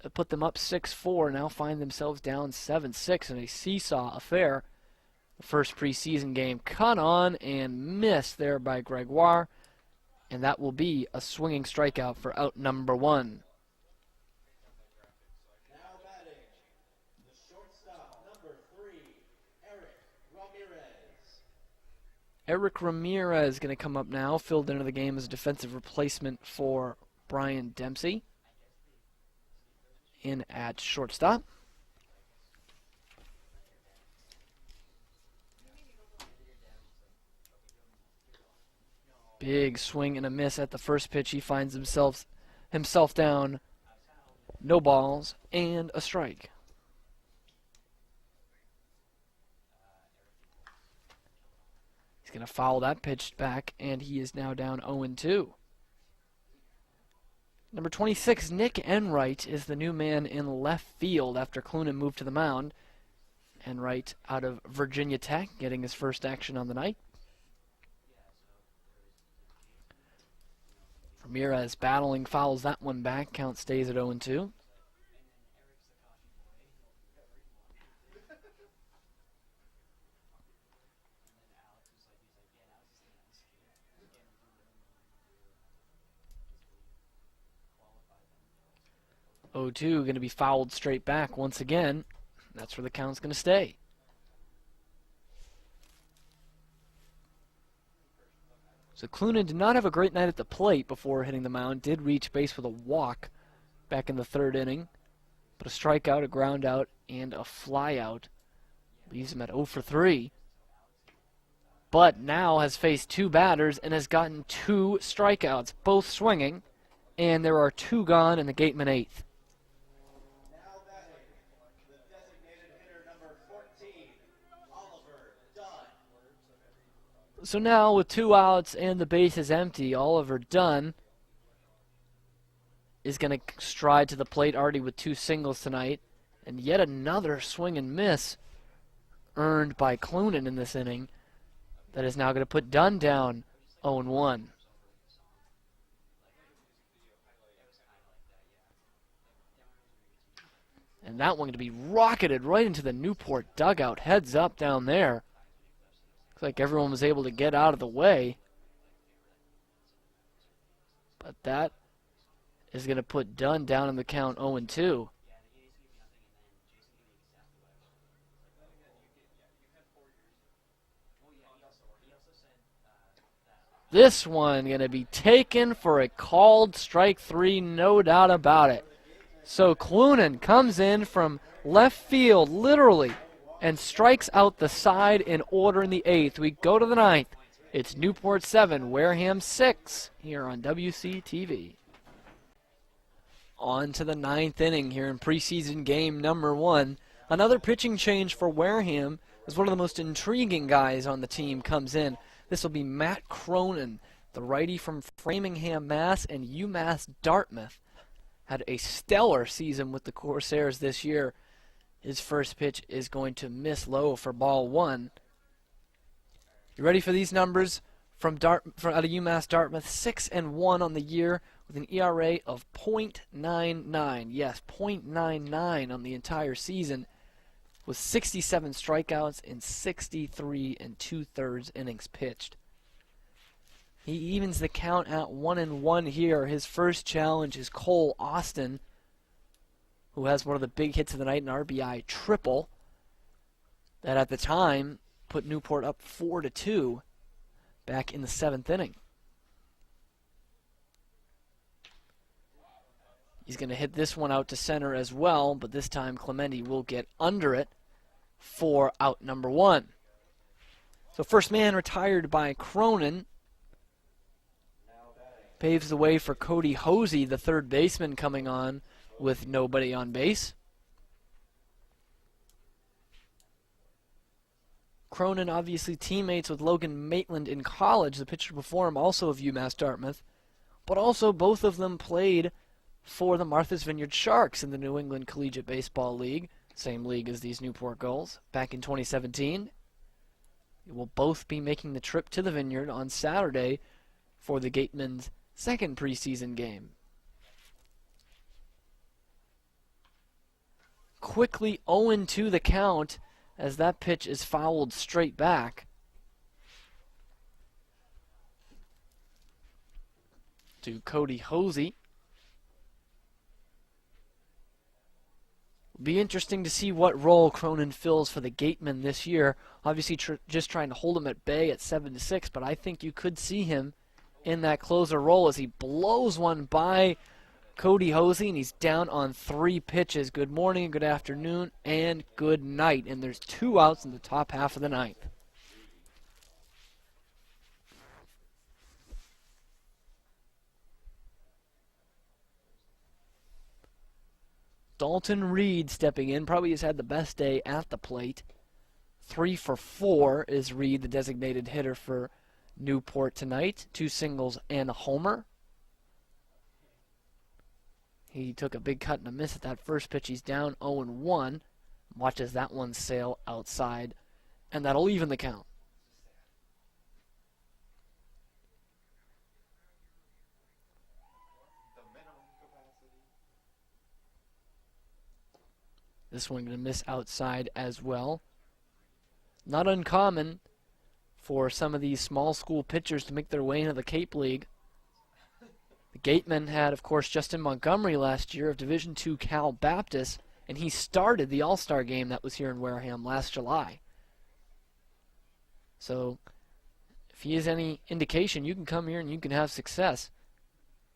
Speaker 1: That put them up 6-4. Now find themselves down 7-6 in a seesaw affair. The first preseason game cut on and missed there by Gregoire. And that will be a swinging strikeout for out number 1. Eric Ramirez is going to come up now, filled into the game as a defensive replacement for Brian Dempsey. In at shortstop. Big swing and a miss at the first pitch. He finds himself down. No balls and a strike. Going to foul that pitch back, and he is now down 0-2. Number 26, Nick Enright, is the new man in left field after Clunan moved to the mound. Enright out of Virginia Tech, getting his first action on the night. Ramirez battling, fouls that one back. Count stays at 0-2. Going to be fouled straight back once again. That's where the count's going to stay. So Clunan did not have a great night at the plate before hitting the mound. Did reach base with a walk back in the 3rd inning. But a strikeout, a ground out, and a fly out leaves him at 0-3. But now has faced 2 batters and has gotten 2 strikeouts, both swinging. And there are 2 gone in the Gatemen 8th. So now with 2 outs and the base is empty, Oliver Dunn is going to stride to the plate already with 2 singles tonight. And yet another swing and miss earned by Clunan in this inning that is now going to put Dunn down 0-1. And that one going to be rocketed right into the Newport dugout. Heads up down there. Looks like everyone was able to get out of the way. But that is going to put Dunn down in the count 0-2. This one going to be taken for a called strike 3, no doubt about it. So Clunan comes in from left field, literally, and strikes out the side in order in the 8th. We go to the 9th. It's Newport 7, Wareham 6 here on WCTV. On to the 9th inning here in preseason game number 1. Another pitching change for Wareham as one of the most intriguing guys on the team comes in. This will be Matt Cronin, the righty from Framingham, Mass. And UMass Dartmouth. Had a stellar season with the Corsairs this year. His first pitch is going to miss low for ball 1. You ready for these numbers from out of UMass Dartmouth? 6-1 on the year with an ERA of .99. Yes, .99 on the entire season, with 67 strikeouts in 63 2/3 innings pitched. He evens the count at 1-1 here. His first challenge is Cole Austin, who has one of the big hits of the night, an RBI triple, that at the time put Newport up 4-2 back in the 7th inning. He's going to hit this one out to center as well, but this time Clemente will get under it for out number 1. So first man retired by Cronin. Paves the way for Cody Hosey, the third baseman, coming on with nobody on base. Cronin obviously teammates with Logan Maitland in college, the pitcher before him, also of UMass Dartmouth. But also both of them played for the Martha's Vineyard Sharks in the New England Collegiate Baseball League, same league as these Newport Gulls, back in 2017. They will both be making the trip to the Vineyard on Saturday for the Gatemen's second preseason game. Quickly 0-2 the count as that pitch is fouled straight back to Cody Hosey. Be interesting to see what role Cronin fills for the Gatemen this year. Obviously just trying to hold him at bay at 7-6, but I think you could see him in that closer role as he blows one by Cody Hosey, and he's down on 3 pitches. Good morning, good afternoon, and good night. And there's 2 outs in the top half of the 9th. Dalton Reed stepping in, probably has had the best day at the plate. 3 for 4 is Reed, the designated hitter for Newport tonight. 2 singles and a homer. He took a big cut and a miss at that first pitch. He's down 0-1. Watches that one sail outside, and that'll even the count. This one going to miss outside as well. Not uncommon for some of these small school pitchers to make their way into the Cape League. The Gatemen had, of course, Justin Montgomery last year of Division II Cal Baptist, and he started the All-Star game that was here in Wareham last July. So, if he is any indication, you can come here and you can have success.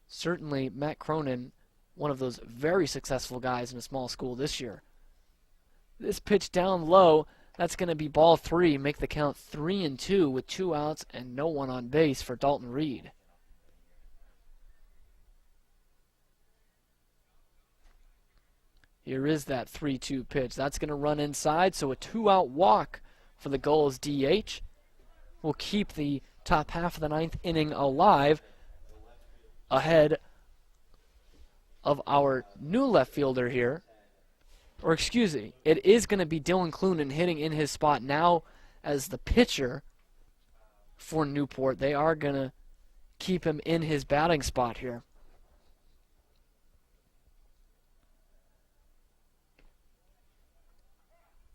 Speaker 1: Certainly, Matt Cronin, one of those very successful guys in a small school this year. This pitch down low, that's going to be ball 3, make the count 3-2 with 2 outs and no one on base for Dalton Reed. Here is that 3-2 pitch. That's going to run inside, so a 2-out walk for the Gulls DH will keep the top half of the 9th inning alive ahead of our new left fielder here. Or excuse me, it is going to be Dylan Clunan hitting in his spot now as the pitcher for Newport. They are going to keep him in his batting spot here.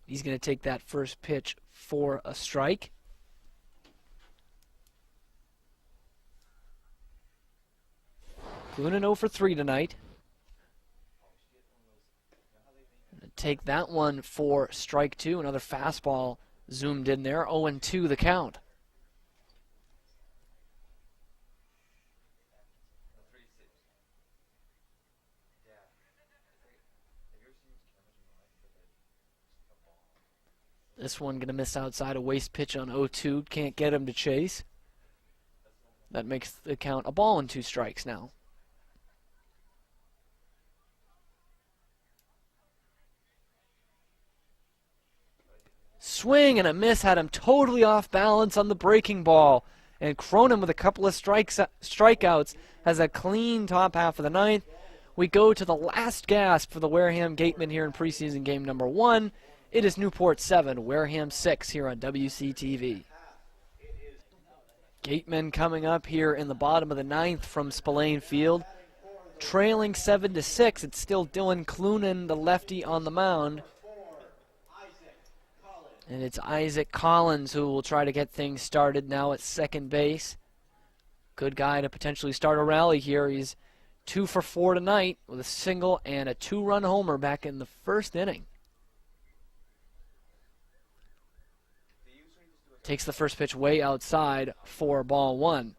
Speaker 1: He's going to take that first pitch for a strike. Clunan 0 for 3 tonight. Take that one for strike 2. Another fastball zoomed in there. 0-2 the count. This one going to miss outside, a waste pitch on 0-2. Can't get him to chase. That makes the count a ball and 2 strikes now. Swing and a miss had him totally off balance on the breaking ball. And Cronin with a couple of strikeouts has a clean top half of the 9th. We go to the last gasp for the Wareham Gatemen here in preseason game number 1. It is Newport 7, Wareham 6 here on WCTV. Gatemen coming up here in the bottom of the ninth from Spillane Field. Trailing 7-6, it's still Dylan Clunan, the lefty, on the mound. And it's Isaac Collins who will try to get things started now at second base. Good guy to potentially start a rally here. He's 2 for 4 tonight with a single and a 2-run homer back in the first inning. Takes the first pitch way outside for ball 1.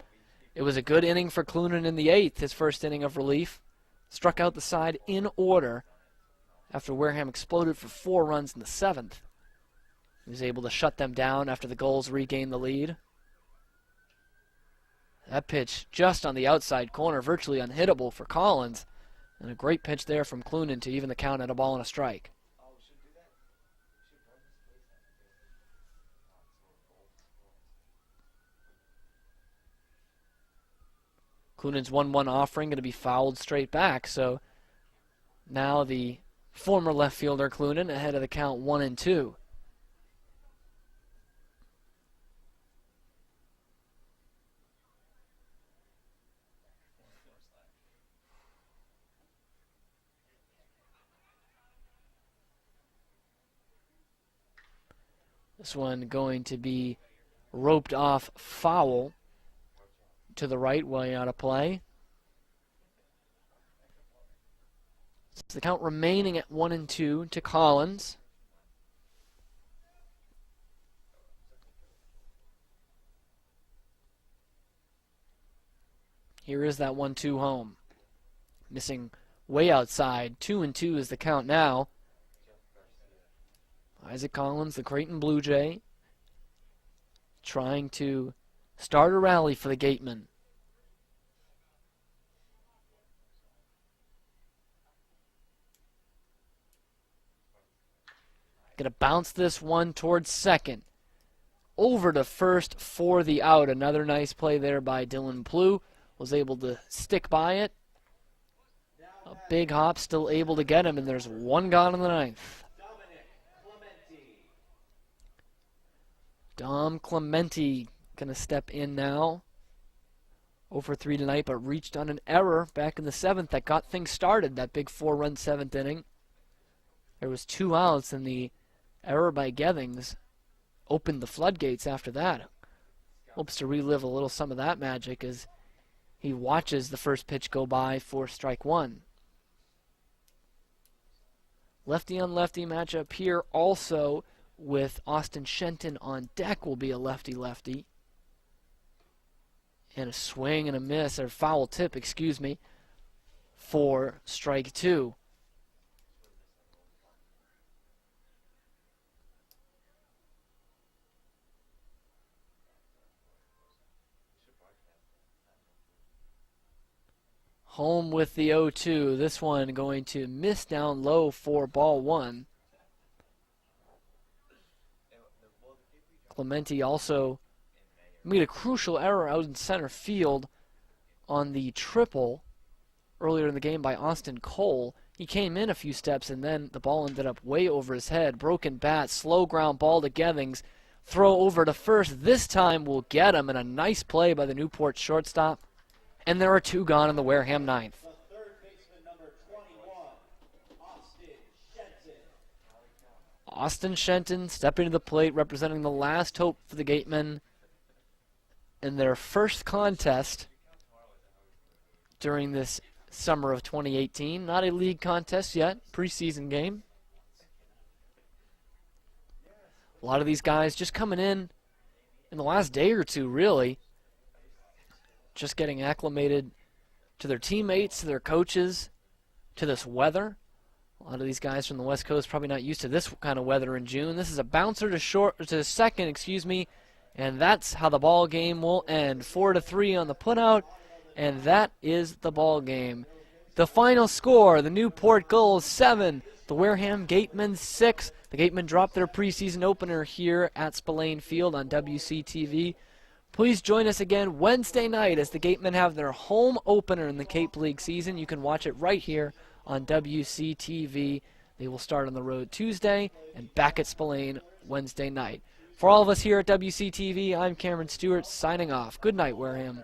Speaker 1: It was a good inning for Clunan in the 8th, his first inning of relief. Struck out the side in order after Wareham exploded for 4 runs in the 7th. He was able to shut them down after the Gulls regained the lead. That pitch just on the outside corner, virtually unhittable for Collins. And a great pitch there from Clunan to even the count at a ball and a strike. Clunan's 1-1 offering going to be fouled straight back, so now the former left fielder Clunan ahead of the count 1-2. This one going to be roped off foul to the right, way out of play. It's the count remaining at 1-2 to Collins. Here is that 1-2 home. Missing way outside. 2-2 is the count now. Isaac Collins, the Creighton Blue Jay, trying to start a rally for the Gatemen. Going to bounce this one towards second. Over to first for the out. Another nice play there by Dylan Plew. Was able to stick by it. A big hop, still able to get him, and there's one gone in the ninth. Dom Clemente going to step in now. 0-for-3 tonight, but reached on an error back in the 7th that got things started, that big 4-run 7th inning. There was 2 outs, and the error by Gethings opened the floodgates after that. Hopes to relive a little some of that magic as he watches the first pitch go by for strike 1. Lefty on lefty matchup here also, with Austin Shenton on deck, will be a lefty-lefty. And a swing and a miss, or foul tip, excuse me, for strike 2. Home with the 0-2. This one going to miss down low for ball 1. Clemente also made a crucial error out in center field on the triple earlier in the game by Austin Cole. He came in a few steps and then the ball ended up way over his head. Broken bat, slow ground ball to Gethings. Throw over to first. This time will get him, and a nice play by the Newport shortstop. And there are 2 gone in the Wareham ninth.
Speaker 2: The third baseman, number 21, Austin Shenton.
Speaker 1: Austin Shenton stepping to the plate, representing the last hope for the Gatemen in their first contest during this summer of 2018. Not a league contest yet, preseason game. A lot of these guys just coming in the last day or two, really. Just getting acclimated to their teammates, to their coaches, to this weather. A lot of these guys from the West Coast probably not used to this kind of weather in June. This is a bouncer to second, and that's how the ball game will end. 4-3 on the putout, and that is the ball game. The final score: the Newport Gulls 7, the Wareham Gatemen 6. The Gatemen dropped their preseason opener here at Spillane Field on WCTV. Please join us again Wednesday night as the Gatemen have their home opener in the Cape League season. You can watch it right here on WCTV. They will start on the road Tuesday and back at Spillane Wednesday night. For all of us here at WCTV, I'm Cameron Stewart signing off. Good night, Wareham.